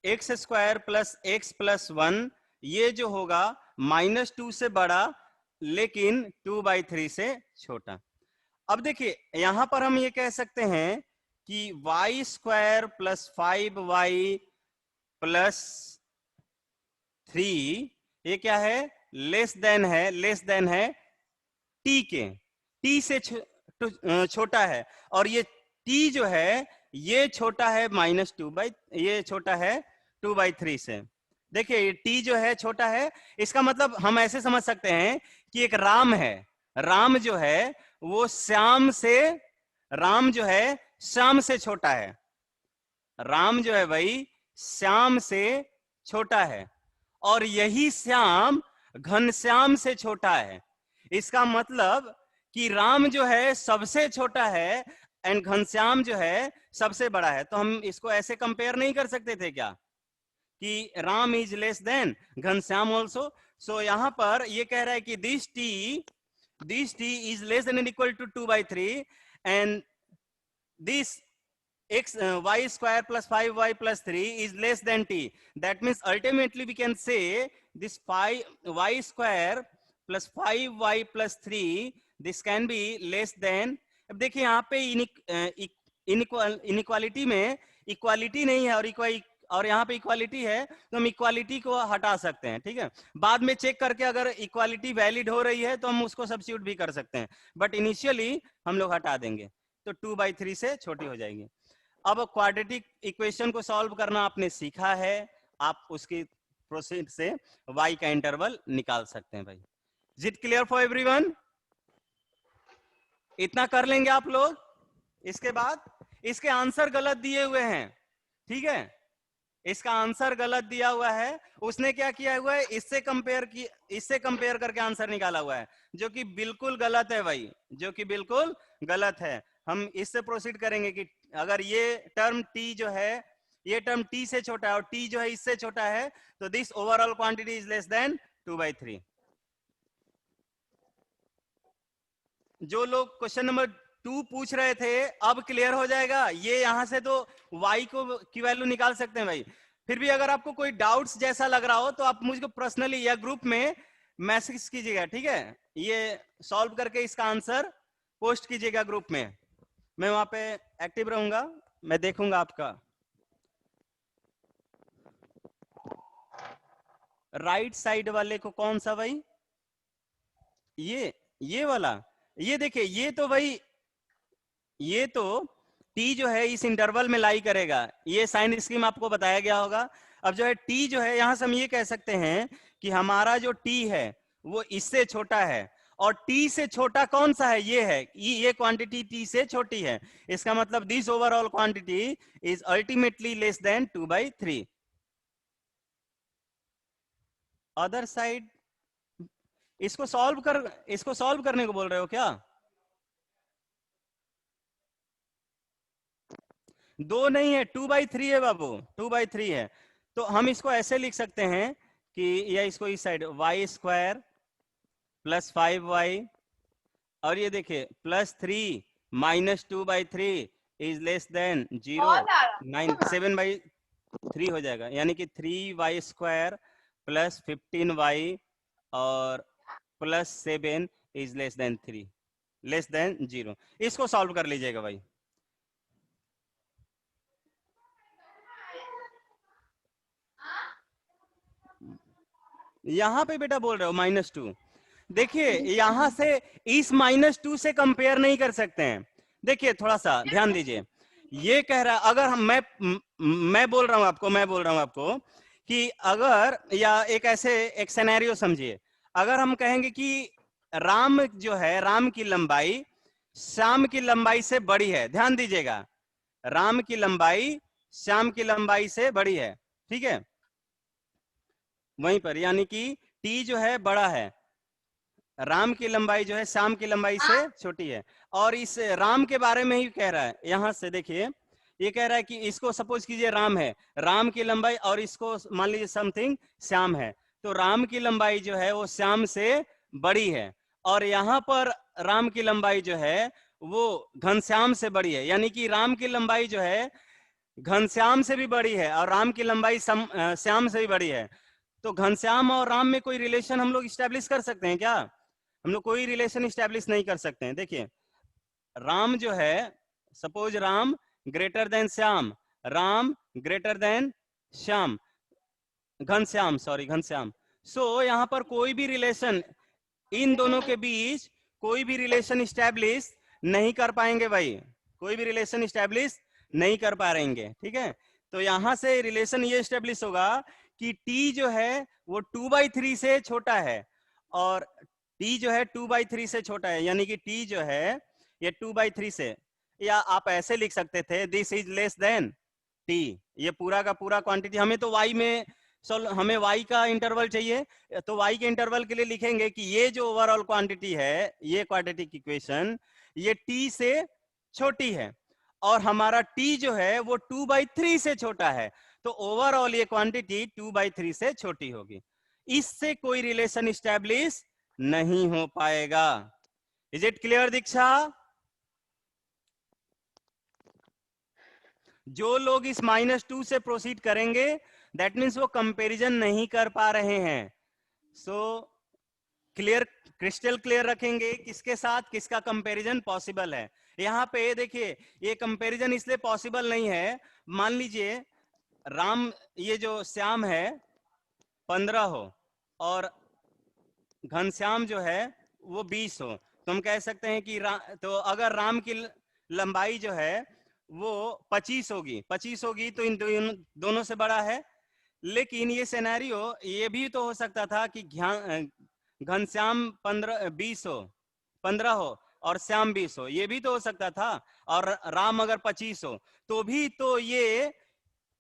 x square plus x plus 1 ये जो होगा -2 से बड़ा लेकिन 2/3 से छोटा। अब देखिए यहां पर हम ये कह सकते हैं कि y square plus 5y plus 3 ये क्या है, लेस देन है t के, t से छोटा है, और ये t जो है ये छोटा है -2 ये छोटा है 2/3 से। देखिए t जो है छोटा है, इसका मतलब हम ऐसे समझ सकते हैं कि एक राम है, राम जो है वो श्याम जो है श्याम से छोटा है, राम जो है भाई श्याम से छोटा है, और यही श्याम घनश्याम से छोटा है। इसका मतलब कि राम जो है सबसे छोटा है एंड घनश्याम जो है सबसे बड़ा है। तो हम इसको ऐसे कंपेयर नहीं कर सकते थे क्या, कि Ram is less than Ghanshyam also. So यहां पर ये कह रहा है कि this t is less than and equal to 2/3 and this y square plus 5y plus 3 is less than t. That means ultimately we can say this 5y square plus 5y plus 3 this can be less than। अब देखिए यहाँ पे इनइक्वालिटी में इक्वालिटी नहीं है और यहाँ पे इक्वालिटी है, तो हम इक्वालिटी को हटा सकते हैं, ठीक है। बाद में चेक करके अगर इक्वालिटी वैलिड हो रही है तो हम उसको सब्स्टिट्यूट भी कर सकते हैं, बट इनिशियली हम लोग हटा देंगे, तो 2/3 से छोटी हो जाएगी। अब क्वाड्रेटिक इक्वेशन को सॉल्व करना आपने सीखा है, आप उसकी प्रोसेस से y का इंटरवल निकाल सकते हैं भाई। Is it clear for everyone? इतना कर लेंगे आप लोग। इसके बाद इसके आंसर गलत दिए हुए हैं, ठीक है, इसका आंसर गलत दिया हुआ है। उसने क्या किया हुआ है, इससे कंपेयर करके आंसर निकाला हुआ है, जो कि बिल्कुल गलत है भाई, जो कि बिल्कुल गलत है। हम इससे प्रोसीड करेंगे कि अगर ये टर्म t जो है, ये टर्म t से छोटा है और t जो है इससे छोटा है, तो this overall quantity is less then 2/3। जो लोग क्वेश्चन नंबर 2 पूछ रहे थे अब क्लियर हो जाएगा। ये यहां से तो y की वैल्यू निकाल सकते हैं भाई। फिर भी अगर आपको कोई डाउट्स जैसा लग रहा हो तो आप मुझको पर्सनली या ग्रुप में मैसेज कीजिएगा, ठीक है। ये सॉल्व करके इसका आंसर पोस्ट कीजिएगा ग्रुप में, मैं वहां पे एक्टिव रहूंगा, मैं देखूंगा आपका। राइट साइड वाले को कौन सा भाई, ये वाला, ये देखिए, ये तो भाई, ये तो t जो है इस इंटरवल में लाई करेगा, ये साइन स्कीम आपको बताया गया होगा। अब जो है t जो है, यहां से हम ये कह सकते हैं कि हमारा जो t है वो इससे छोटा है, और t से छोटा कौन सा है, ये है, ये क्वांटिटी t से छोटी है। इसका मतलब this overall quantity is ultimately less than 2/3। Other side, इसको सॉल्व करने को बोल रहे हो क्या? दो नहीं है, 2/3 है बाबू, 2/3 है। तो हम इसको ऐसे लिख सकते हैं कि या इसको इस side Y square plus 5y, और ये देखिए plus 3 minus 2/3 is less then 0, 7/3 हो जाएगा, यानी कि 3y स्क्वायर प्लस 15y और plus 7 is less then 3, less than 0। इसको सॉल्व कर लीजिएगा भाई। यहां पे बेटा बोल रहे हो -2, देखिए यहां से इस -2 से कंपेयर नहीं कर सकते हैं। देखिए थोड़ा सा ध्यान दीजिए, ये कह रहा है, अगर हम मैं बोल रहा हूं आपको कि अगर, या एक ऐसे एक सिनेरियो समझिए, अगर हम कहेंगे कि राम जो है, राम की लंबाई श्याम की लंबाई से बड़ी है, ध्यान दीजिएगा, राम की लंबाई श्याम की लंबाई से बड़ी है, ठीक है, वहीं पर, यानी कि t जो है बड़ा है, राम की लंबाई जो है श्याम की लंबाई से छोटी है। और इस राम के बारे में ही कह रहा है, यहां से देखिए, ये कह रहा है कि इसको सपोज कीजिए राम है, राम की लंबाई, और इसको मान लीजिए समथिंग श्याम है, तो राम की लंबाई जो है वो श्याम से बड़ी है, और यहाँ पर राम की लंबाई जो है वो घनश्याम से बड़ी है, यानी कि राम की लंबाई जो है घनश्याम से भी बड़ी है और राम की लंबाई श्याम से भी बड़ी है। तो घनश्याम और राम में कोई रिलेशन हम लोग स्टैब्लिश कर सकते हैं क्या? हम लोग कोई रिलेशन स्टैब्लिश नहीं कर सकते हैं। देखिए राम जो है, suppose Ram greater than Shyam, Ram greater than Shyam, Ghanshyam, sorry Ghanshyam. So यहाँ पर कोई भी रिलेशन इन दोनों के बीच कोई भी रिलेशन स्टैब्लिश नहीं कर पाएंगे भाई, कोई भी रिलेशन स्टैब्लिश नहीं कर पा रहेंगे, ठीक है। तो यहां से रिलेशन ये स्टैब्लिश होगा कि t जो है वो 2/3 से छोटा है, और t जो है 2/3 से छोटा है, यानी कि t जो है ये 2/3 से, या आप ऐसे लिख सकते थे this is less then t, ये पूरा का पूरा क्वांटिटी, हमें तो y में हमें y का इंटरवल चाहिए, तो y के इंटरवल के लिए लिखेंगे कि ये जो ओवरऑल क्वांटिटी है, ये क्वाड्रेटिक इक्वेशन, ये t से छोटी है, और हमारा t जो है वो 2/3 से छोटा है, तो ओवरऑल ये क्वांटिटी 2/3 से छोटी होगी। इससे कोई रिलेशन स्टैब्लिश नहीं हो पाएगा। इज इट क्लियर दीक्षा? जो लोग इस -2 से प्रोसीड करेंगे, दैट मीन्स वो कंपैरिजन नहीं कर पा रहे हैं। सो क्लियर, क्रिस्टल क्लियर रखेंगे किसके साथ किसका कंपैरिजन पॉसिबल है। यहाँ पे देखिए ये कंपैरिजन इसलिए पॉसिबल नहीं है, मान लीजिए राम, ये जो श्याम है 15 हो और घनश्याम जो है वो 20 हो, तो हम कह सकते हैं कि तो अगर राम की लंबाई जो है वो 25 होगी तो इन दोनों से बड़ा है। लेकिन ये सिनेरियो ये भी तो हो सकता था कि घनश्याम 15 हो और श्याम 20 हो, ये भी तो हो सकता था, और राम अगर 25 हो तो भी तो ये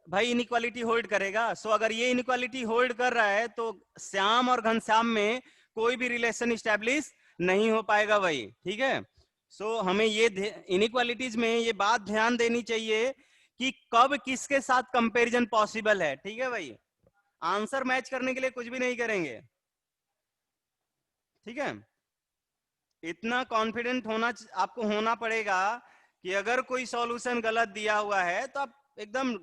भाई इनइक्वालिटी होल्ड करेगा। सो अगर ये इनइक्वालिटी होल्ड कर रहा है तो श्याम और घनश्याम में कोई भी रिलेशन स्टैब्लिश नहीं हो पाएगा भाई, ठीक है। सो हमें ये इनइक्वालिटीज में ये बात ध्यान देनी चाहिए कि कब किसके साथ कंपैरिजन पॉसिबल है, ठीक है भाई। आंसर मैच करने के लिए कुछ भी नहीं करेंगे, ठीक है। इतना कॉन्फिडेंट आपको होना पड़ेगा कि अगर कोई सॉल्यूशन गलत दिया हुआ है तो आप एकदम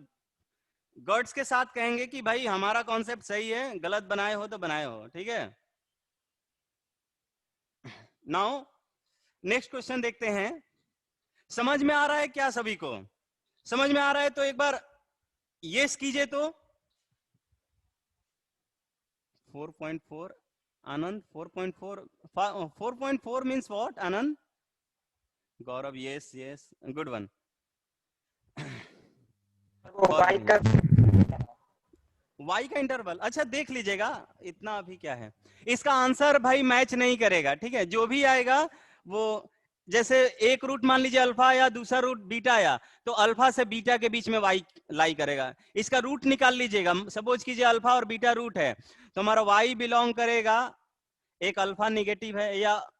गट्स के साथ कहेंगे कि भाई हमारा कॉन्सेप्ट सही है, गलत बनाए हो तो बनाए हो, ठीक है। नाउ नेक्स्ट क्वेश्चन देखते हैं। समझ में आ रहा है क्या? सभी को समझ में आ रहा है तो एक बार यस कीजिए। तो 4.4 आनंद, 4.4 means what Anand? Gaurav yes yes, good one. y का इंटरवल, अच्छा देख लीजिएगा, इतना अभी क्या है। इसका आंसर भाई मैच नहीं करेगा, ठीक है। जो भी आएगा वो, जैसे एक रूट मान लीजिए अल्फा या दूसरा रूट बीटा आया, तो अल्फा से बीटा के बीच में y लाई करेगा। इसका रूट निकाल लीजिएगा, सपोज कीजिए अल्फा और बीटा रूट है, तो हमारा y बिलोंग करेगा, एक अल्फा निगेटिव है, या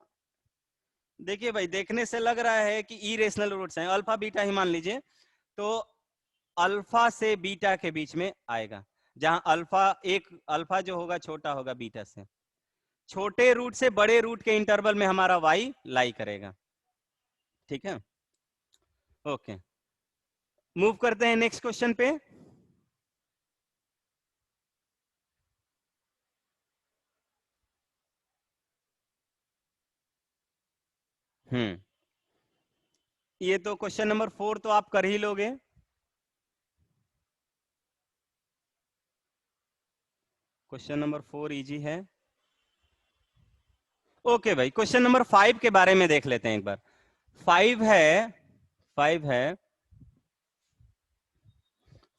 देखिए भाई देखने से लग रहा है कि इरेशनल रूट्स हैं, अल्फा बीटा ही मान लीजिए, तो अल्फा से बीटा के बीच में आएगा। जहां अल्फा जो होगा छोटा होगा बीटा से। छोटे रूट से बड़े रूट के इंटरवल में हमारा y लाई करेगा। ठीक है, ओके, मूव करते हैं नेक्स्ट क्वेश्चन पे। ये तो क्वेश्चन नंबर 4 तो आप कर ही लोगे। क्वेश्चन नंबर 4 इजी है। ओके भाई, क्वेश्चन नंबर 5 के बारे में देख लेते हैं एक बार। 5 है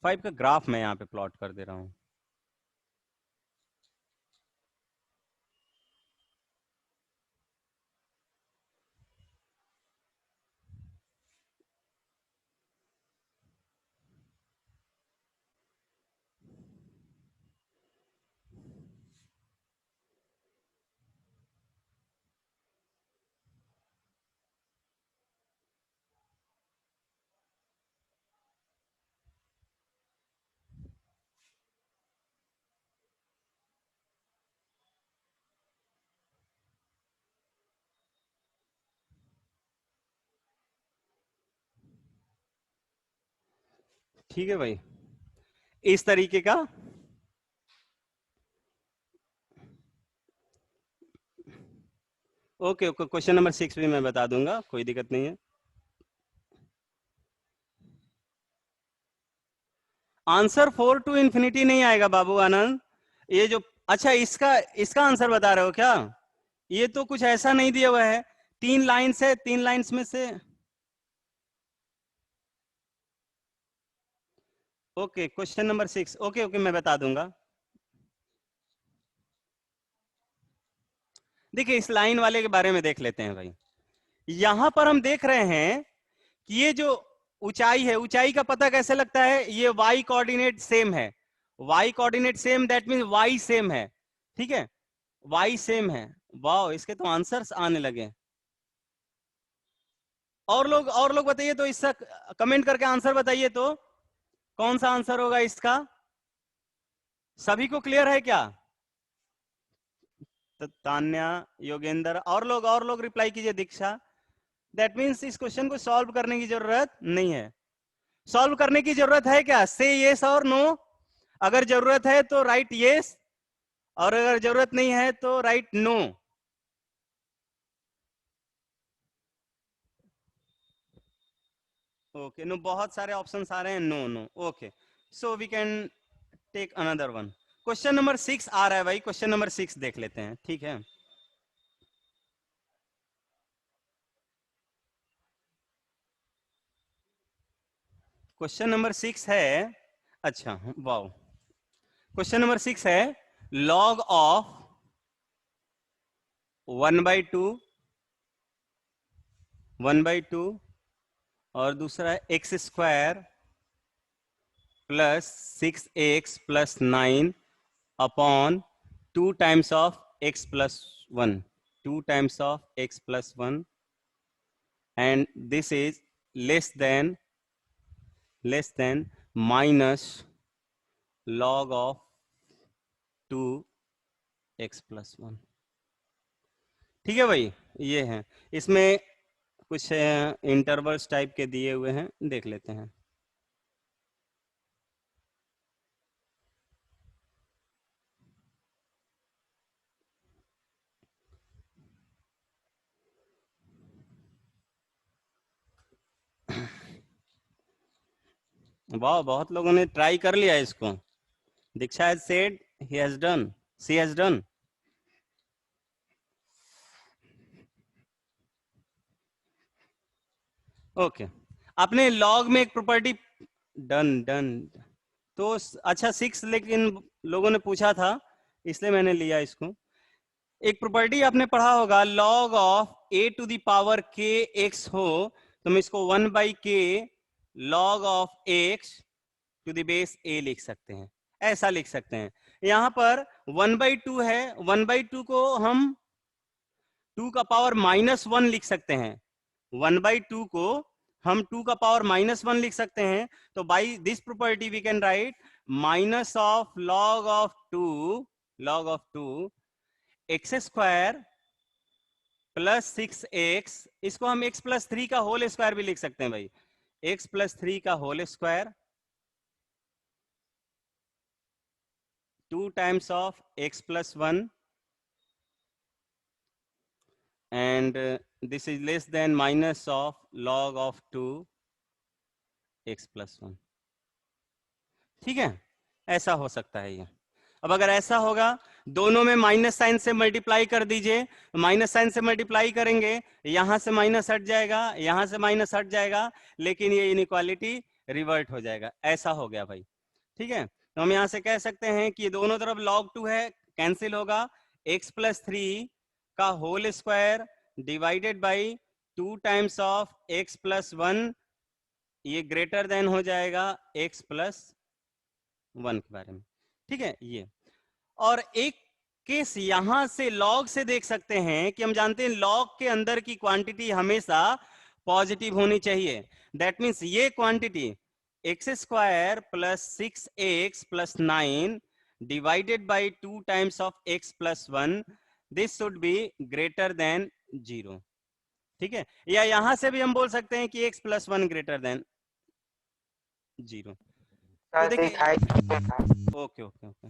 5 का ग्राफ मैं यहां पे प्लॉट कर दे रहा हूं। ठीक है भाई, इस तरीके का ओके ओके। क्वेश्चन नंबर 6 भी मैं बता दूंगा, कोई दिक्कत नहीं है। आंसर 4 टू इंफिनिटी नहीं आएगा बाबू आनंद। ये जो अच्छा इसका आंसर बता रहे हो क्या? ये तो कुछ ऐसा नहीं दिया हुआ है। 3 लाइन्स है, 3 लाइन्स में से okay. Question number 6 okay okay, मैं बता दूंगा। देखिए, इस लाइन वाले के बारे में देख लेते हैं भाई। यहां पर हम देख रहे हैं कि ये जो ऊंचाई है, ऊंचाई का पता कैसे लगता है? ये y कोऑर्डिनेट सेम है। y coordinate same, that mean y same है। ठीक है, y सेम है। वाह, इसके तो आंसर्स आने लगे। और लोग बताइए तो, इसका कमेंट करके आंसर बताइए तो, कौन सा आंसर होगा इसका? सभी को क्लियर है क्या? तान्या, योगेंद्र, और लोग रिप्लाई कीजिए। दीक्षा, दैट मीन्स इस क्वेश्चन को सॉल्व करने की जरूरत नहीं है। सॉल्व करने की जरूरत है क्या? से यस और नो। अगर जरूरत है तो राइट यस, और अगर जरूरत नहीं है तो राइट नो। ओके, नो, बहुत सारे ऑप्शंस आ रहे हैं। No no, okay, so we can take another one. Question number 6 आ रहा है भाई, क्वेश्चन नंबर 6 देख लेते हैं। ठीक है, क्वेश्चन नंबर 6 है, अच्छा वाओ, क्वेश्चन नंबर 6 है log ऑफ 1/2 और दूसरा है x square plus 6x plus 9 upon 2 times of x plus 1, 2 times of x plus 1, and this is less than minus log of 2x plus 1। ठीक है भाई, ये है। इसमें कुछ इंटरवल्स टाइप के दिए हुए हैं, देख लेते हैं। वाह, बहुत लोगों ने ट्राई कर लिया इसको। Diksha has said he has done, she has done. Okay, आपने लॉग में एक प्रॉपर्टी डन तो अच्छा 6 लेकिन लोगों ने पूछा था इसलिए मैंने लिया इसको। एक प्रॉपर्टी आपने पढ़ा होगा, log of a to the power k x हो तो हम इसको 1/k log of x to the base a लिख सकते हैं। ऐसा लिख सकते हैं। यहां पर 1/2 है, 1/2 को हम 2 का पावर -1 लिख सकते हैं। 1/2 को हम 2 का पावर -1 लिख सकते हैं। तो by this property we can write minus of log of two x square plus 6x, इसको हम x प्लस 3 का होल स्क्वायर भी लिख सकते हैं भाई, x प्लस 3 का whole square 2 times of x plus 1 and this is less than minus of log of 2 x plus 1। ठीक है, ऐसा हो सकता है ये। अब अगर ऐसा होगा, दोनों में माइनस साइन से मल्टीप्लाई कर दीजिए, माइनस साइन से मल्टीप्लाई करेंगे, यहां से माइनस हट जाएगा, यहां से माइनस हट जाएगा, लेकिन ये इनइक्वालिटी रिवर्ट हो जाएगा। ऐसा हो गया भाई। ठीक है, तो हम यहां से कह सकते हैं कि ये दोनों तरफ log 2 है, कैंसिल होगा, x प्लस 3 का whole square divided by 2 times of x plus 1, ये ग्रेटर देन हो जाएगा x प्लस 1 के बारे में। ठीक है, ये और एक केस यहां से log से देख सकते हैं कि हम जानते हैं log के अंदर की क्वांटिटी हमेशा पॉजिटिव होनी चाहिए। दैट मीन्स ये quantity x square plus 6x plus 9 divided by 2 times of x plus 1, this should be greater than 0। ठीक है, या यहां से भी हम बोल सकते हैं कि x प्लस 1 ग्रेटर देन 0। तो देखिए, ओके ओके ओके,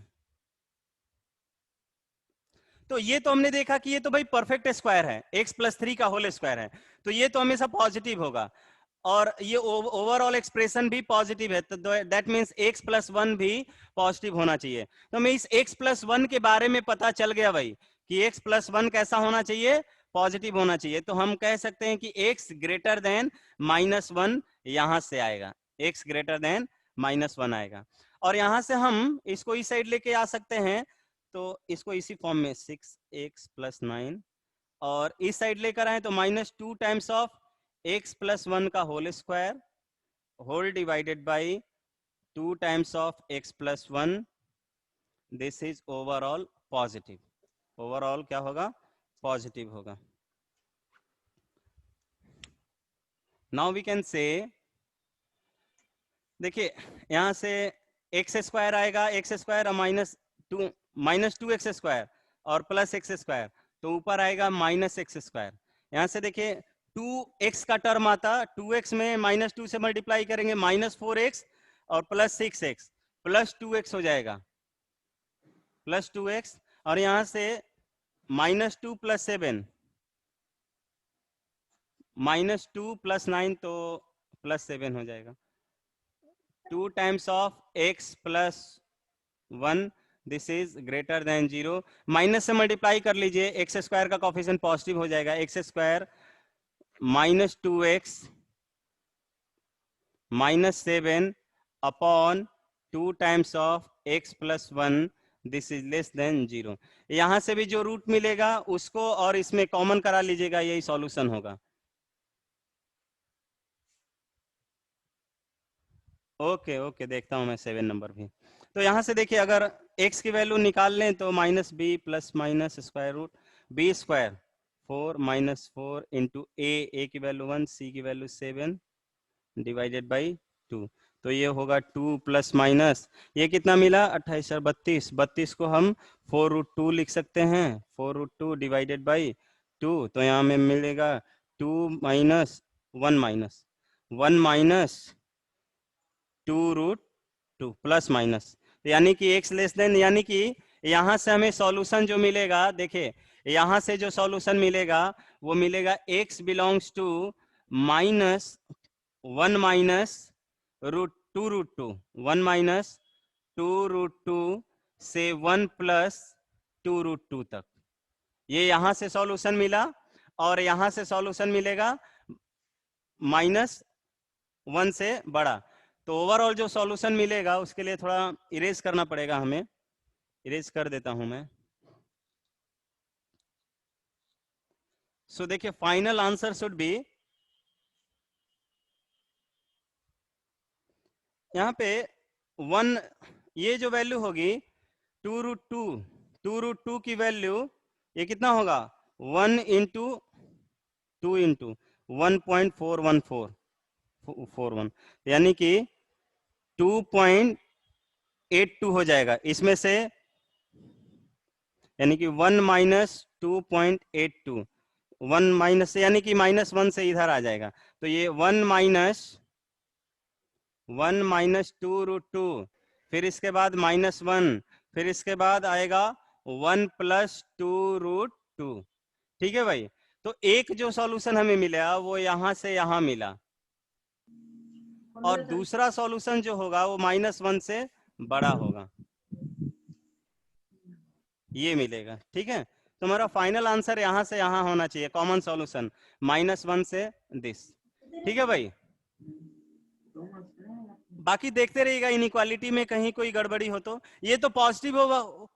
तो ये तो हमने देखा कि ये तो भाई परफेक्ट स्क्वायर है, x प्लस 3 का होल स्क्वायर है, तो ये तो हमेशा पॉजिटिव होगा, और ये ओवरऑल एक्सप्रेशन भी पॉजिटिव है, तो दैट मीन्स x प्लस 1 भी पॉजिटिव होना चाहिए। तो हमें इस x प्लस 1 के बारे में पता चल गया भाई कि x प्लस 1 कैसा होना चाहिए, पॉजिटिव होना चाहिए। तो हम कह सकते हैं कि x ग्रेटर देन -1 यहां से आएगा, x ग्रेटर देन -1 आएगा, और यहां से हम इसको इस साइड लेके आ सकते हैं, तो इसको इसी फॉर्म में 6x प्लस 9, और इस साइड लेकर आए तो -2 टाइम्स ऑफ x प्लस 1 का whole square whole divided by 2 times of x plus 1, this is overall positive. Overall क्या होगा, पॉजिटिव होगा। नाउ वी कैन से, देखिए यहां से एक्स स्क्वायर आएगा, एक्स स्क्वायर -2x स्क्वायर और प्लस एक्स स्क्वायर, तो ऊपर आएगा -x स्क्वायर। यहां से देखिए 2x का टर्म आता, 2x में -2 से मल्टीप्लाई करेंगे, -4x और प्लस 6x, प्लस 2x हो जाएगा, प्लस 2x, और यहां से -2 प्लस 7, -2 प्लस 9 तो प्लस 7 हो जाएगा, 2 times of x plus 1, this is greater than 0। Minus से मल्टीप्लाई कर लीजिए, एक्स स्क्वायर का कोफिशिएंट पॉजिटिव हो जाएगा, x square -2x -7 upon 2 times of x plus 1, this is less then 0। यहां से भी जो रूट मिलेगा उसको और इसमें कॉमन करा लीजिएगा, यही सॉल्यूशन होगा। ओके ओके, देखता हूं मैं 7 नंबर भी। तो यहां से देखिए अगर x की वैल्यू निकाल लें तो -b plus minus square root b square 4 -4 into a की वैल्यू 1, c की वैल्यू 7 डिवाइडेड बाई 2, तो ये होगा 2 प्लस माइनस, ये कितना मिला 28 और 32, 32 को हम 4√2 लिख सकते हैं, 4√2 डिवाइडेड बाई 2, तो यहाँ में मिलेगा 2 minus 1 minus 1 minus 2√2 plus minus, यानी कि x लेस देन, यानी कि यहां से हमें सॉल्यूशन जो मिलेगा, देखिए यहां से जो सॉल्यूशन मिलेगा वो मिलेगा x belongs to -1 minus √2, 1 minus 2√2 से 1 प्लस 2√2 तक, ये यहां से सॉल्यूशन मिला, और यहां से सॉल्यूशन मिलेगा -1 से बड़ा। तो ओवरऑल जो सॉल्यूशन मिलेगा उसके लिए थोड़ा इरेज करना पड़ेगा हमें, इरेज कर देता हूं मैं। सो देखिए फाइनल आंसर शुड बी, यहाँ पे 1, ये जो वैल्यू होगी 2√2 की वैल्यू ये कितना होगा 1 इंटू 2 इंटू 1.41441, यानी कि 2.414 2.82 हो जाएगा इसमें से, यानी कि 1 माइनस 2.82, 1 माइनस से यानी कि -1 से इधर आ जाएगा, तो ये 1 माइनस 2√2, फिर इसके बाद -1, फिर इसके बाद आएगा 1 + 2√2। ठीक है भाई, तो एक जो सॉल्यूशन हमें मिला वो यहां से यहां मिला, और दूसरा सॉल्यूशन जो होगा वो -1 से बड़ा होगा, ये मिलेगा। ठीक है, तो हमारा फाइनल आंसर यहां से यहां होना चाहिए, कॉमन सॉल्यूशन -1 से दिस। ठीक है भाई, बाकी देखते रहिएगा इनइक्वालिटी में कहीं कोई गड़बड़ी हो तो। ये तो पॉजिटिव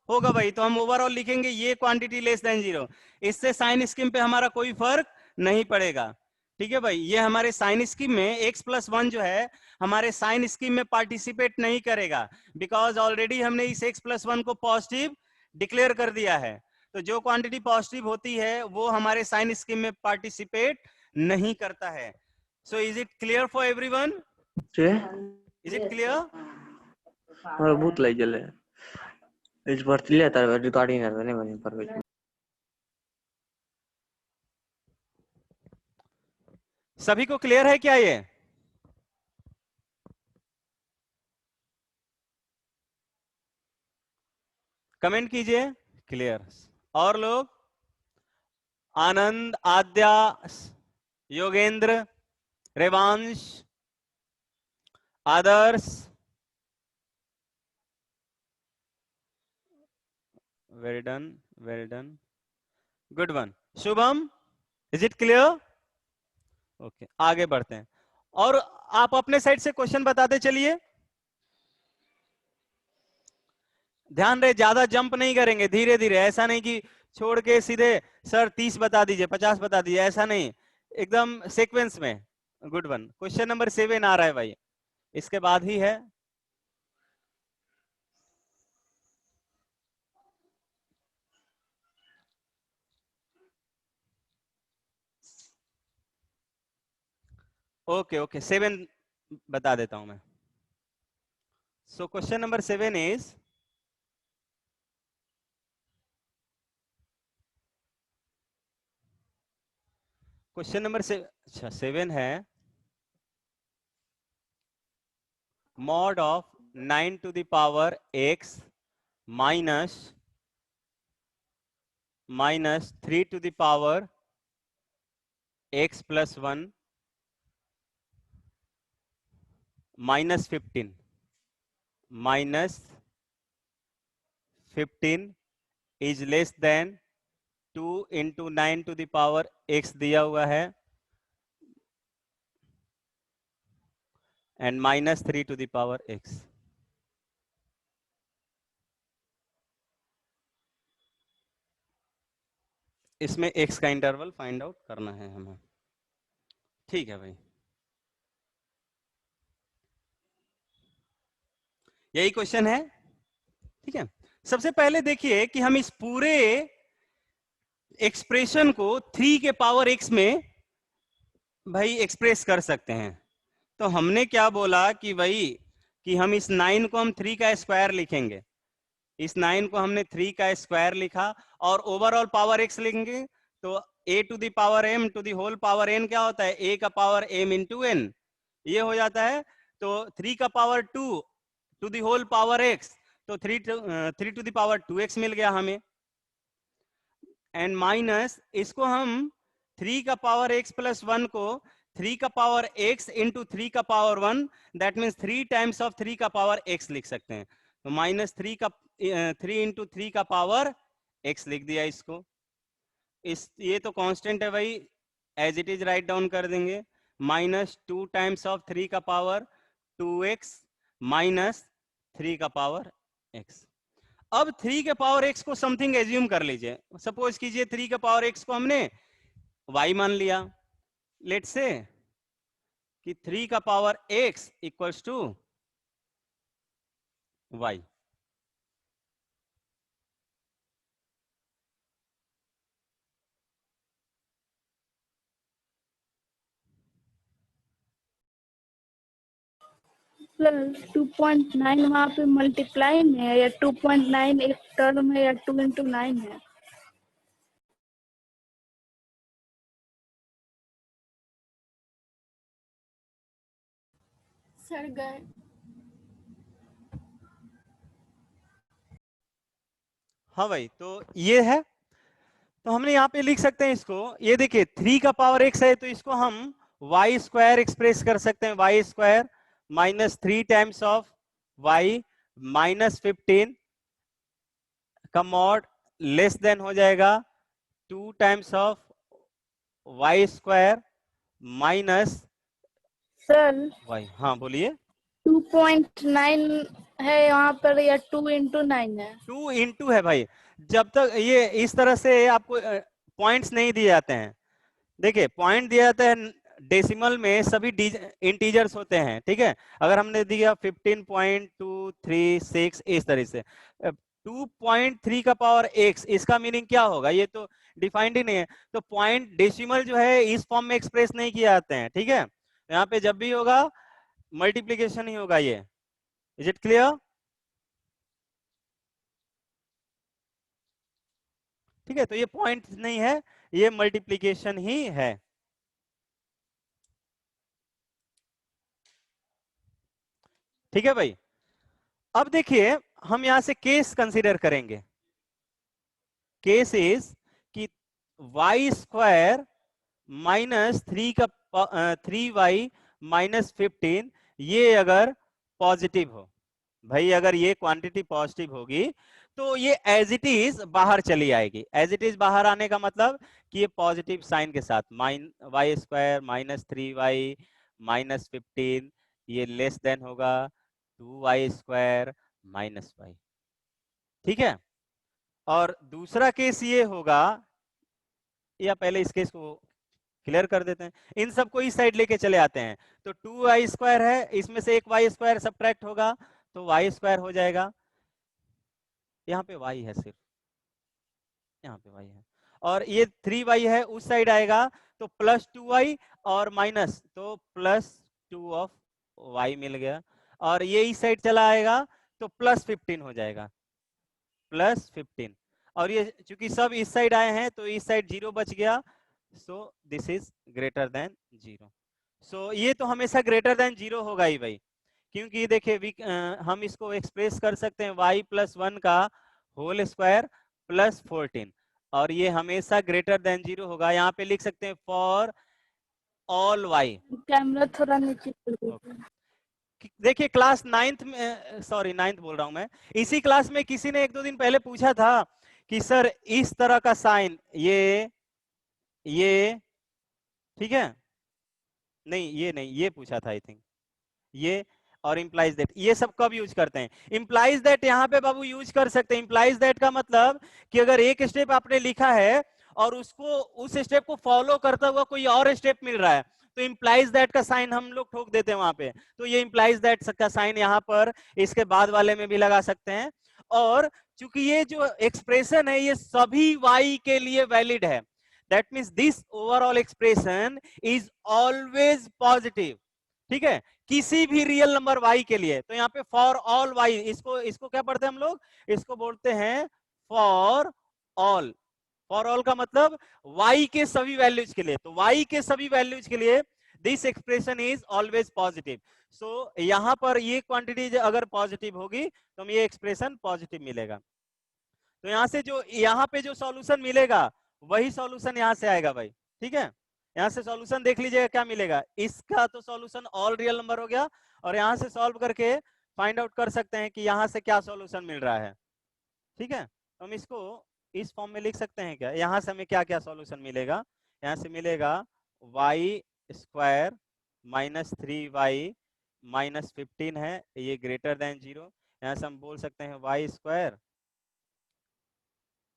होगा भाई, तो हम ओवरऑल लिखेंगे ये क्वांटिटी लेस देन 0, इससे साइन स्कीम पे हमारा कोई फर्क नहीं पड़ेगा। ठीक है भाई, ये हमारे साइन स्कीम में x+1 जो है हमारे साइन स्कीम में पार्टिसिपेट नहीं करेगा, बिकॉज ऑलरेडी हमने इस x+1 को पॉजिटिव डिक्लेयर कर दिया है। तो जो क्वांटिटी पॉजिटिव होती है वो हमारे साइन स्कीम में पार्टिसिपेट नहीं करता है। So is it clear for everyone? Is it clear? और बहुत लाई जले इस बार ले तार रिकॉर्डिंग करने बने पर सभी को क्लियर है क्या ये? कमेंट कीजिए क्लियर। और लोग, Anand, Aadya, Yogendra, Revansh, Adarsh, very done, very done, good one. Shubham, is it clear? Okay, आगे बढ़ते हैं, और आप अपने साइड से क्वेश्चन बताते चलिए। ध्यान रहे ज्यादा जंप नहीं करेंगे, धीरे धीरे, ऐसा नहीं कि छोड़ के सीधे सर 30 बता दीजिए, 50 बता दीजिए, ऐसा नहीं, एकदम सीक्वेंस में। गुड वन, क्वेश्चन नंबर 7 आ रहा है भाई, इसके बाद ही है। ओके ओके, 7 बता देता हूं मैं। So question number 7 is, question number 7 है, mod of 9 to the power x minus 3 to the power x + 1 -15 is less than 2 × 9 to the power x दिया हुआ है, and -3 to the power x। इसमें x का इंटरवल फाइंड आउट करना है हमें। ठीक है भाई, यही क्वेश्चन है। ठीक है, सबसे पहले देखिए कि हम इस पूरे एक्सप्रेशन को 3 के पावर x में भाई एक्सप्रेस कर सकते हैं। तो हमने क्या बोला कि भाई कि हम इस 9 को हम 3 का स्क्वायर लिखेंगे, इस 9 को हमने 3 का स्क्वायर लिखा, और ओवरऑल पावर x लिखेंगे, तो a to the power m to the whole power n क्या होता है, a का पावर m इंटू n, ये हो जाता है। तो 3 का power 2 to the whole power x, तो 3 टू द पावर 2x मिल गया हमें, एंड माइनस इसको हम 3 का पावर x + 1 को 3 का पावर x इंटू 3 का power 1, that means 3 times of 3 का पावर x लिख सकते हैं। तो -3 इंटू 3 का पावर x लिख दिया इसको। ये तो कांस्टेंट है भाई, as it is write down कर देंगे, -2 टाइम्स ऑफ 3 का पावर 2x -3 का पावर x। अब 3 के पावर x को समथिंग एज्यूम कर लीजिए, सपोज कीजिए 3 के पावर x को हमने y मान लिया, लेट से कि 3 का power x equals to y। Plus 2.9 वहाँ पे मल्टीप्लाई में है या 2.9 एक टर्म है या 2 × 9 है? सर गए। हाँ भाई, तो ये है, तो हमने यहाँ पे लिख सकते हैं इसको, ये देखिए 3 का पावर x है तो इसको हम वाई स्क्वायर एक्सप्रेस कर सकते हैं, y square minus 3 times of y minus 15 का मॉड लेस देन हो जाएगा 2 times of y square minus sir y। हाँ बोलिए। 2.9 है यहाँ पर या 2 × 9 है? 2 इंटू है भाई, जब तक ये इस तरह से आपको पॉइंट्स नहीं दिए जाते हैं, देखिए पॉइंट दिया जाता है डेसिमल में, सभी इंटीजर्स होते हैं, ठीक है। अगर हमने दिया 15.236 इस तरह से 2.3 का पावर x, इसका मीनिंग क्या होगा, ये तो डिफाइंड ही नहीं है, तो पॉइंट डेसिमल जो है इस फॉर्म में एक्सप्रेस नहीं किए जाते हैं, ठीक है। यहाँ पे जब भी होगा मल्टीप्लीकेशन ही होगा ये। Is it clear? ठीक है, तो ये पॉइंट नहीं है, ये मल्टीप्लीकेशन ही है। ठीक है भाई, अब देखिए हम यहां से केस कंसीडर करेंगे। केस इज कि y square minus 3y minus 15 ये अगर पॉजिटिव हो, भाई अगर ये क्वांटिटी पॉजिटिव होगी तो ये एज इट इज बाहर चली आएगी। एज इट इज बाहर आने का मतलब कि ये पॉजिटिव साइन के साथ Y square minus 3y minus 15 ये लेस देन होगा 2y स्क्वायर माइनस y। ठीक है, और दूसरा केस ये होगा, या पहले इस केस को क्लियर कर देते हैं, इन सबको इस साइड लेके चले आते हैं, तो 2y स्क्वायर है, इसमें से एक y स्क्वायर सब्ट्रैक्ट होगा तो y स्क्वायर हो जाएगा। यहाँ पे y है सिर्फ, यहाँ पे y है, और ये 3y है उस साइड आएगा तो प्लस 2y और माइनस तो प्लस 2 ऑफ y मिल गया, और ये इस साइड चला आएगा तो प्लस 15 हो जाएगा, प्लस 15, और ये चूंकि सब इस साइड आए हैं तो इस साइड 0 बच गया, so this is greater than 0। सो ये तो हमेशा ग्रेटर देन 0 होगा ही भाई, क्योंकि देखिए हम इसको एक्सप्रेस कर सकते हैं y प्लस 1 का होल स्क्वायर प्लस 14, और ये हमेशा ग्रेटर देन 0 होगा। यहाँ पे लिख सकते हैं फॉर ऑल y। कैमरा थोड़ा नीचे कर दीजिए। देखिए क्लास 9th में, सॉरी 9th बोल रहा हूं मैं, इसी क्लास में किसी ने 1-2 दिन पहले पूछा था कि सर इस तरह का साइन ये ठीक है, नहीं ये नहीं, ये पूछा था आई थिंक, ये और इंप्लाइज दैट, ये सब कब यूज करते हैं? इंप्लाइज दैट यहाँ पे बाबू यूज कर सकते हैं। इंप्लाइज दैट का मतलब कि अगर एक स्टेप आपने लिखा है और उसको उस स्टेप को फॉलो करता हुआ कोई और स्टेप मिल रहा है तो इंप्लाइज दैट का साइन हम लोग ठोक देते हैं वहां पे, तो ये इंप्लाइज दैट का साइन यहाँ पर इसके बाद वाले में भी लगा सकते हैं। और चूंकि ये जो एक्सप्रेशन है ये सभी y के लिए वैलिड है, that means this overall expression is always positive. ठीक है, किसी भी रियल नंबर y के लिए, तो यहाँ पे फॉर ऑल y, इसको क्या पढ़ते हैं हम लोग, इसको बोलते हैं फॉर ऑल। फॉर ऑल का मतलब y के सभी वैल्यूज के लिए, तो y के सभी वैल्यूज के लिए this expression is always positive. So यहाँ पर ये क्वांटिटी अगर पॉजिटिव होगी तो हमें ये एक्सप्रेशन पॉजिटिव मिलेगा। तो यहाँ से जो यहाँ पे जो सॉल्यूशन मिलेगा वही सॉल्यूशन यहाँ से आएगा भाई। ठीक है, यहाँ से सॉल्यूशन देख लीजिएगा क्या मिलेगा, इसका तो सॉल्यूशन ऑल रियल नंबर हो गया, और यहाँ से सॉल्व करके फाइंड आउट कर सकते हैं कि यहाँ से क्या सॉल्यूशन मिल रहा है। ठीक है, तो हम इसको इस फॉर्म में लिख सकते हैं क्या, यहाँ से हमें क्या क्या सॉल्यूशन मिलेगा, यहाँ से मिलेगा Y square minus 3y minus 15 है, ये ग्रेटर देन 0। यहाँ से हम बोल सकते हैं वाई स्क्वायर,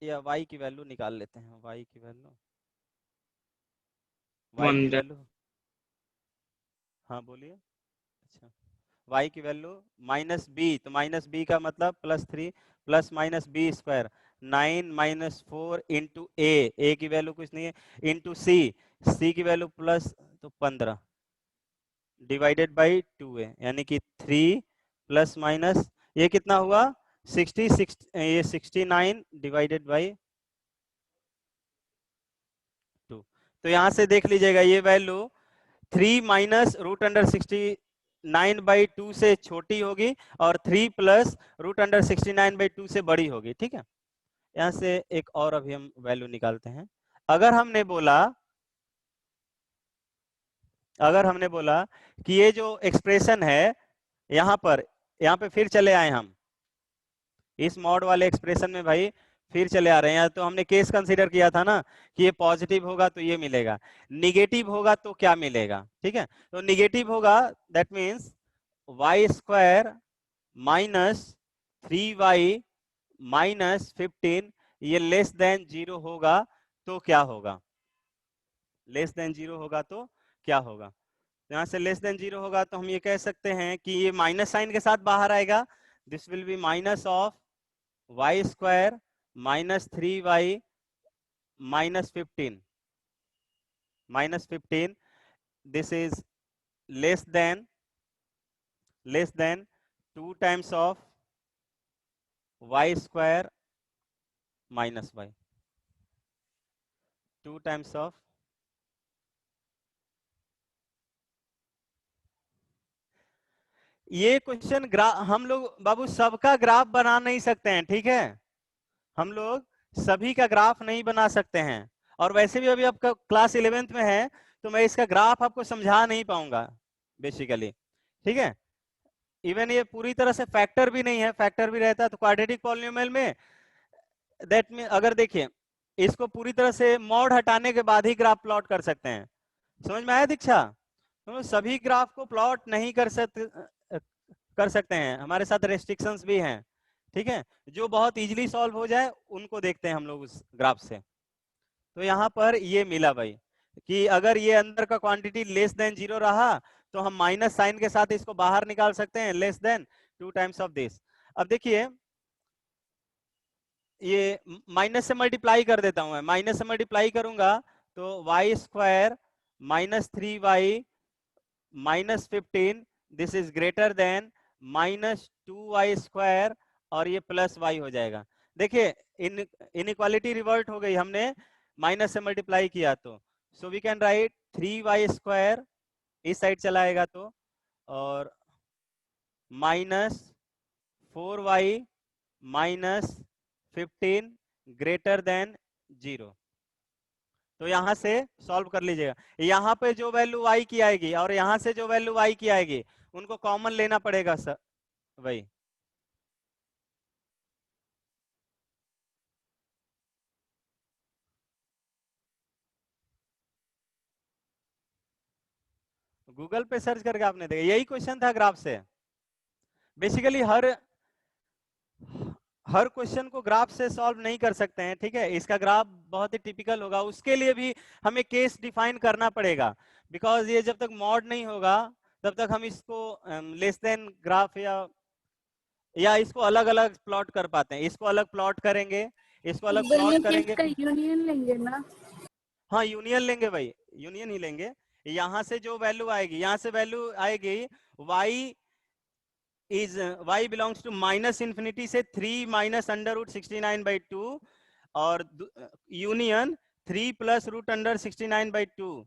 या y की वैल्यू निकाल लेते हैं, y की वैल्यू, हाँ बोलिए। अच्छा, y की वैल्यू माइनस बी, तो माइनस बी का मतलब plus 3 plus minus b square 9 minus 4 into a की वैल्यू कुछ नहीं है, इंटू सी की वैल्यू प्लस तो 15, डिवाइडेड बाई 2a, यानी कि 3 प्लस माइनस ये कितना हुआ 60 ये 69 डिवाइडेड बाई 2। तो यहां से देख लीजिएगा ये वैल्यू 3 माइनस रूट अंडर 69/2 से छोटी होगी और 3 प्लस रूट अंडर 69/2 से बड़ी होगी। ठीक है, यहां से एक और अभी हम वैल्यू निकालते हैं। अगर हमने बोला कि ये जो एक्सप्रेशन है यहाँ पे फिर चले आए हम इस मॉड वाले एक्सप्रेशन में भाई, फिर चले आ रहे हैं। तो हमने केस कंसीडर किया था ना कि ये पॉजिटिव होगा तो ये मिलेगा, निगेटिव होगा तो क्या मिलेगा। ठीक है, तो निगेटिव होगा that means y square minus 3y minus 15 ये लेस देन 0 होगा तो क्या होगा, लेस देन 0 होगा तो क्या होगा। तो यहाँ से लेस देन 0 होगा तो हम ये कह सकते हैं कि ये माइनस साइन के साथ बाहर आएगा। This will be minus of y square minus 3y minus 15 this is less than 2 times of y square minus y, 2 times of. ये क्वेश्चन हम लोग बाबू सबका ग्राफ बना नहीं सकते हैं। ठीक है, हम लोग सभी का ग्राफ नहीं बना सकते हैं, और वैसे भी अभी आपका क्लास 11th में है तो मैं इसका ग्राफ आपको समझा नहीं पाऊंगा बेसिकली। ठीक है, इवन ये पूरी तरह से फैक्टर भी नहीं है, फैक्टर भी रहता तो क्वाड्रेटिक पॉलिनोमियल में दैट मीन अगर देखिए इसको पूरी तरह से मॉड हटाने के बाद ही ग्राफ प्लॉट कर सकते हैं। समझ में आया दीक्षा? तो सभी ग्राफ को प्लॉट नहीं कर सकते हैं, हमारे साथ रेस्ट्रिक्शंस भी हैं। ठीक है, जो बहुत इजीली सॉल्व हो जाए उनको देखते हैं हम लोग उस ग्राफ से। तो यहाँ पर ये मिला भाई कि अगर ये अंदर का क्वांटिटी लेस देन 0 रहा तो हम माइनस साइन के साथ इसको बाहर निकाल सकते हैं, less than 2 times of this. अब देखिए ये माइनस से मल्टीप्लाई कर देता हूं मैं, माइनस से मल्टीप्लाई करूंगा तो y square minus 3y minus 15 this is greater than minus 2y square और ये प्लस y हो जाएगा। देखिए इनइक्वालिटी रिवर्ट हो गई, हमने माइनस से मल्टीप्लाई किया तो। So we can write 3y square इस साइड चला आएगा तो, और minus 4y minus 15 greater than 0। तो यहां से सॉल्व कर लीजिएगा, यहाँ पे जो वैल्यू y की आएगी और यहां से जो वैल्यू y की आएगी उनको कॉमन लेना पड़ेगा सर वही। गूगल पे सर्च करके आपने देखा, यही क्वेश्चन था ग्राफ से। बेसिकली हर क्वेश्चन को ग्राफ से सॉल्व नहीं कर सकते हैं। ठीक है, इसका ग्राफ बहुत ही टिपिकल होगा, उसके लिए भी हमें केस डिफाइन करना पड़ेगा, बिकॉज ये जब तक मॉड नहीं होगा तब तक हम इसको लेस देन ग्राफ या इसको अलग अलग प्लॉट कर पाते हैं। इसको अलग प्लॉट करेंगे, इसको अलग प्लॉट करेंगे। यूनियन लेंगे ना? हाँ यूनियन लेंगे भाई, यूनियन ही लेंगे। यहां से जो वैल्यू आएगी, यहां से वैल्यू आएगी y is y belongs to minus infinity से 3 माइनस अंडर रूट 69/2 और यूनियन 3 प्लस रूट अंडर 69/2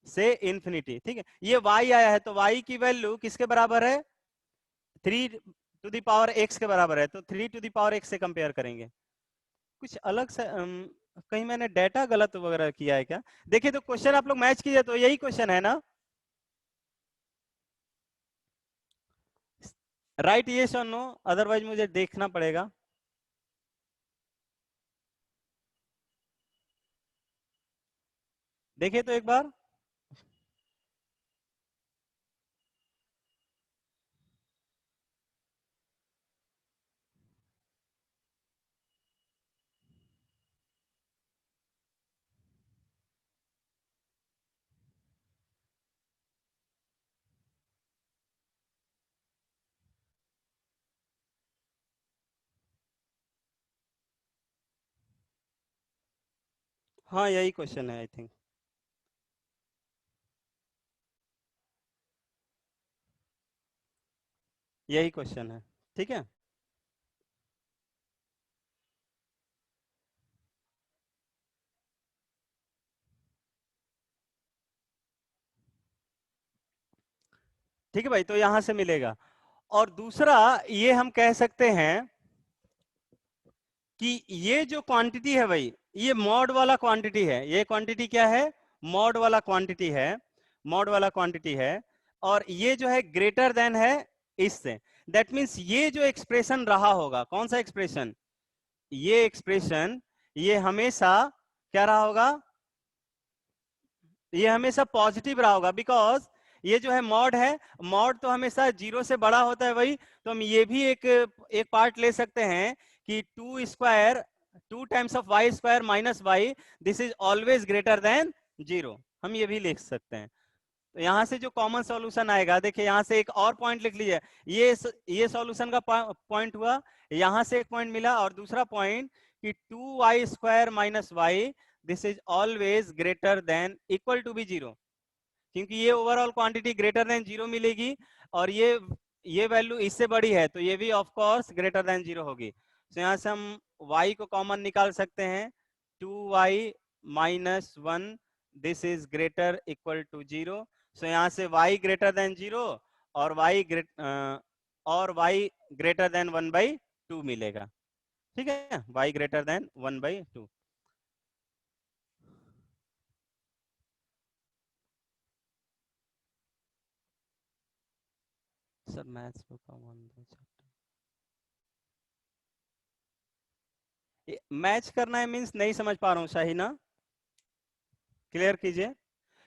से इंफिनिटी। ठीक है, ये y आया है तो y की वैल्यू किसके बराबर है, 3 टू द पावर x के बराबर है, तो 3 टू द पावर x से कंपेयर करेंगे। कुछ अलग से कहीं मैंने डेटा गलत वगैरह किया है क्या? देखिए तो क्वेश्चन आप लोग मैच कीजिए, तो यही क्वेश्चन है ना, राइट यस और नो, अदरवाइज मुझे देखना पड़ेगा। देखिए तो एक बार, हाँ यही क्वेश्चन है आई थिंक। यही क्वेश्चन है, ठीक है। ठीक है भाई, तो यहां से मिलेगा। और दूसरा ये हम कह सकते हैं कि ये जो क्वांटिटी है भाई, ये मॉड वाला क्वांटिटी है। ये क्वांटिटी क्या है? मॉड वाला क्वांटिटी है, मॉड वाला क्वांटिटी है। और ये जो है ग्रेटर देन है इससे। दैट मीन्स ये जो एक्सप्रेशन रहा होगा, कौन सा एक्सप्रेशन? ये एक्सप्रेशन, ये हमेशा क्या रहा होगा? ये हमेशा पॉजिटिव रहा होगा, बिकॉज ये जो है मॉड है, मॉड तो हमेशा 0 से बड़ा होता है भाई। तो हम ये भी एक पार्ट ले सकते हैं कि 2 square 2 times of y square minus y, this is always greater than 0। हम ये भी लिख सकते हैं। तो यहाँ से जो कॉमन सॉल्यूशन आएगा, देखिए यहाँ से एक और पॉइंट लिख लीजिए। ये सॉल्यूशन का पॉइंट हुआ, यहाँ से एक पॉइंट मिला, और दूसरा पॉइंट कि 2y square minus y, this is always greater than equal to be 0, क्योंकि ये ओवरऑल क्वांटिटी ग्रेटर देन 0 मिलेगी, और ये वैल्यू इससे बड़ी है, तो ये भी ऑफ कोर्स ग्रेटर देन 0 होगी। तो यहाँ से हम y को कॉमन निकाल सकते हैं, 2y minus 1, this is greater equal to 0। So यहाँ से y ग्रेटर देन 0 और y ग्रेटर देन 1/2 मिलेगा। ठीक है, y greater than 1/2। Sir maths book का 1 2 चैप्टर मैच करना है मींस नहीं समझ पा रहा हूँ, शाहीना क्लियर कीजिए।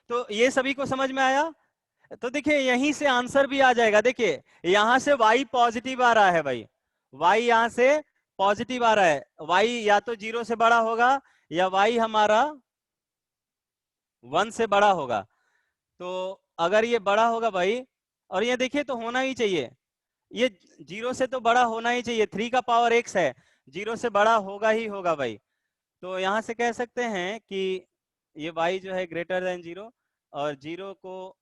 तो ये सभी को समझ में आया? तो देखिए यहीं से आंसर भी आ जाएगा। देखिए यहां से y पॉजिटिव आ रहा है भाई, y यहां से पॉजिटिव आ रहा है। y या तो 0 से बड़ा होगा या y हमारा 1 से बड़ा होगा। तो अगर ये बड़ा होगा भाई, और ये देखिए तो होना ही चाहिए, ये 0 से तो बड़ा होना ही चाहिए, 3 का पावर x है, 0 से बड़ा होगा ही होगा भाई। तो यहां से कह सकते हैं कि ये y जो है ग्रेटर देन 0, और 0 को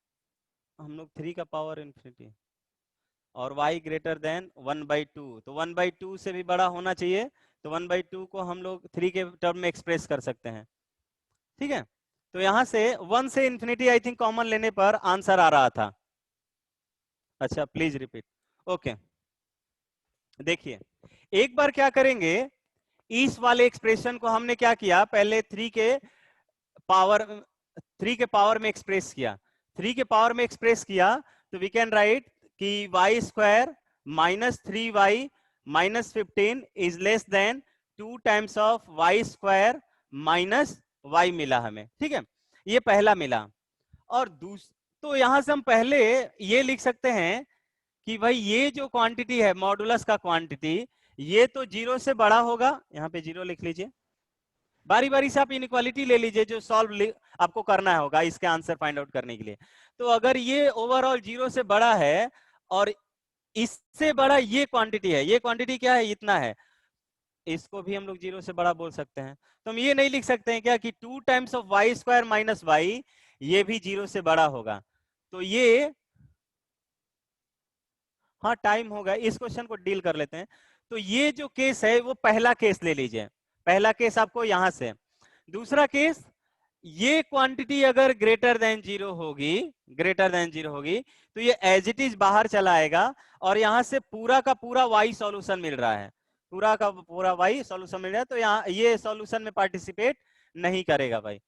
हम लोग 3 का पावर इंफिनिटी, और y ग्रेटर देन 1/2, तो 1/2 से भी बड़ा होना चाहिए। तो 1/2 को हम लोग 3 के टर्म में एक्सप्रेस कर सकते हैं। ठीक है, तो यहां से 1 से इंफिनिटी आई थिंक कॉमन लेने पर आंसर आ रहा था। अच्छा प्लीज रिपीट। ओके, देखिए एक बार क्या करेंगे, इस वाले एक्सप्रेशन को हमने क्या किया, पहले 3 के पावर में एक्सप्रेस किया। 3 के पावर में एक्सप्रेस किया तो वी कैन राइट कि y square minus 3y minus 15 is less than 2 times of y square minus y मिला हमें। ठीक है, ये पहला मिला। और तो यहां से हम पहले ये लिख सकते हैं कि भाई ये जो क्वांटिटी है मॉडुलस का क्वांटिटी, ये तो 0 से बड़ा होगा, यहाँ पे 0 लिख लीजिए। बारी बारी से आप इनइक्वालिटी ले लीजिए जो सॉल्व आपको करना होगा इसके आंसर फाइंड आउट करने के लिए। तो अगर ये ओवरऑल 0 से बड़ा है और इससे बड़ा ये क्वांटिटी है, ये क्वांटिटी क्या है, इतना है, इसको भी हम लोग 0 से बड़ा बोल सकते हैं। तो हम ये नहीं लिख सकते हैं क्या कि 2 times of y square minus y, ये भी 0 से बड़ा होगा। तो ये हाँ टाइम होगा, इस क्वेश्चन को डील कर लेते हैं। तो ये जो केस है वो पहला केस ले लीजिए, पहला केस आपको यहां से। दूसरा केस, ये क्वांटिटी अगर ग्रेटर देन 0 होगी, ग्रेटर देन 0 होगी, तो ये एज इट इज बाहर चला आएगा, और यहां से पूरा का पूरा y सॉल्यूशन मिल रहा है, पूरा का पूरा y सॉल्यूशन मिल रहा है, तो यहाँ ये सॉल्यूशन में पार्टिसिपेट नहीं करेगा भाई।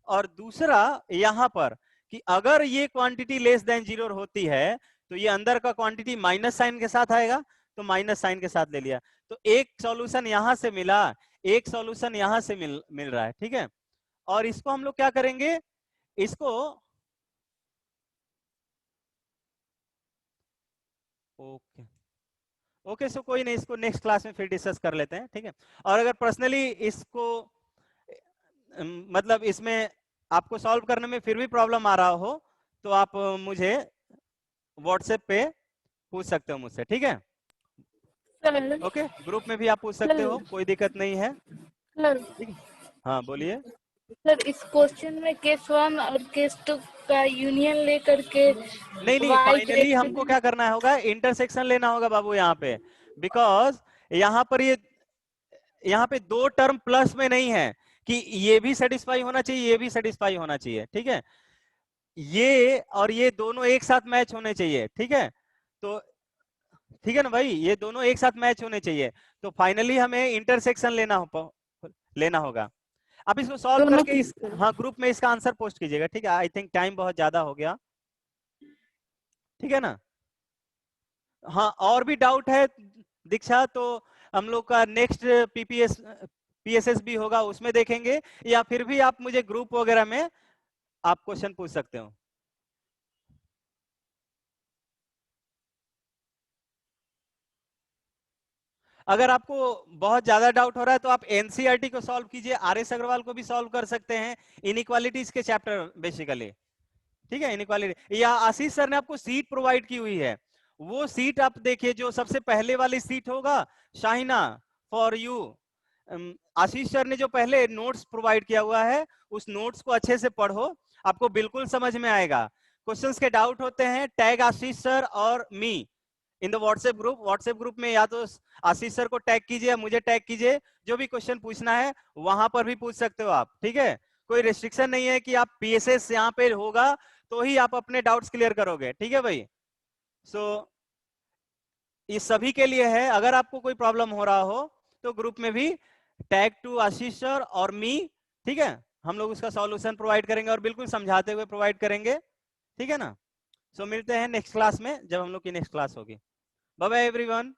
और दूसरा यहां पर कि अगर ये क्वांटिटी लेस देन 0 होती है तो ये अंदर का क्वांटिटी माइनस साइन के साथ आएगा, तो माइनस साइन के साथ ले लिया। तो एक सॉल्यूशन यहां से मिला, एक सॉल्यूशन यहां से मिल रहा है। ठीक है, और इसको हम लोग क्या करेंगे, इसको ओके ओके सो कोई नहीं, इसको नेक्स्ट क्लास में फिर डिस्कस कर लेते हैं। ठीक है, और अगर पर्सनली इसको मतलब इसमें आपको सॉल्व करने में फिर भी प्रॉब्लम आ रहा हो तो आप मुझे व्हाट्सएप पे पूछ सकते हो मुझसे। ठीक है, ओके, ग्रुप में भी आप पूछ सकते हो, कोई दिक्कत नहीं है। ठीक है, हाँ बोलिए। सर इस क्वेश्चन में केस 1 और केस 2 का यूनियन लेकर के नहीं, y फाइनली हमको क्या करना होगा, इंटरसेक्शन लेना होगा बाबू यहाँ पे, बिकॉज यहाँ पर यहाँ पे दो टर्म प्लस में नहीं है कि ये भी सेटिस्फाई होना चाहिए, ये भी सेटिस्फाई होना चाहिए, ठीक है, ये और ये दोनों एक साथ मैच होने चाहिए, ठीक है, तो ठीक है ना भाई, ये दोनों एक साथ मैच होने चाहिए, तो फाइनली हमें इंटरसेक्शन लेना होगा। आप इसको सॉल्व दोनों करके हाँ ग्रुप में इसका आंसर पोस्ट कीजिएगा, ठीक है, आई थिंक टाइम बहुत ज्यादा हो गया, ठीक है ना। हाँ और भी डाउट है दीक्षा तो हम लोग का नेक्स्ट पीएसएस भी होगा, उसमें देखेंगे, या फिर भी आप मुझे ग्रुप वगैरह में आप क्वेश्चन पूछ सकते हो। अगर आपको बहुत ज्यादा डाउट हो रहा है तो आप एनसीईआरटी को सॉल्व कीजिए, आरएस अग्रवाल को भी सॉल्व कर सकते हैं, इनइक्वालिटीज के चैप्टर बेसिकली, ठीक है, इनइक्वालिटी, या आशीष सर ने आपको सीट प्रोवाइड की हुई है, वो सीट आप देखिए, जो सबसे पहले वाली सीट होगा Shahina for you, Ashish sir ने जो पहले नोट्स प्रोवाइड किया हुआ है उस नोट्स को अच्छे से पढ़ो, आपको बिल्कुल समझ में आएगा। क्वेश्चंस के डाउट होते हैं, टैग आशीष सर और मी इन द व्हाट्सएप ग्रुप में, या तो आशीष सर को टैग कीजिए या मुझे टैग कीजिए, जो भी क्वेश्चन पूछना है वहां पर भी पूछ सकते हो आप, ठीक है, कोई रिस्ट्रिक्शन नहीं है कि आप पीएसएस यहाँ पे होगा तो ही आप अपने डाउट्स क्लियर करोगे, ठीक है भाई। सो ये सभी के लिए है, अगर आपको कोई प्रॉब्लम हो रहा हो तो ग्रुप में भी टैग टू आशीष सर और मी, ठीक है, हम लोग उसका सॉल्यूशन प्रोवाइड करेंगे और बिल्कुल समझाते हुए प्रोवाइड करेंगे, ठीक है ना। सो मिलते हैं नेक्स्ट क्लास में, जब हम लोग की नेक्स्ट क्लास होगी। Bye bye everyone.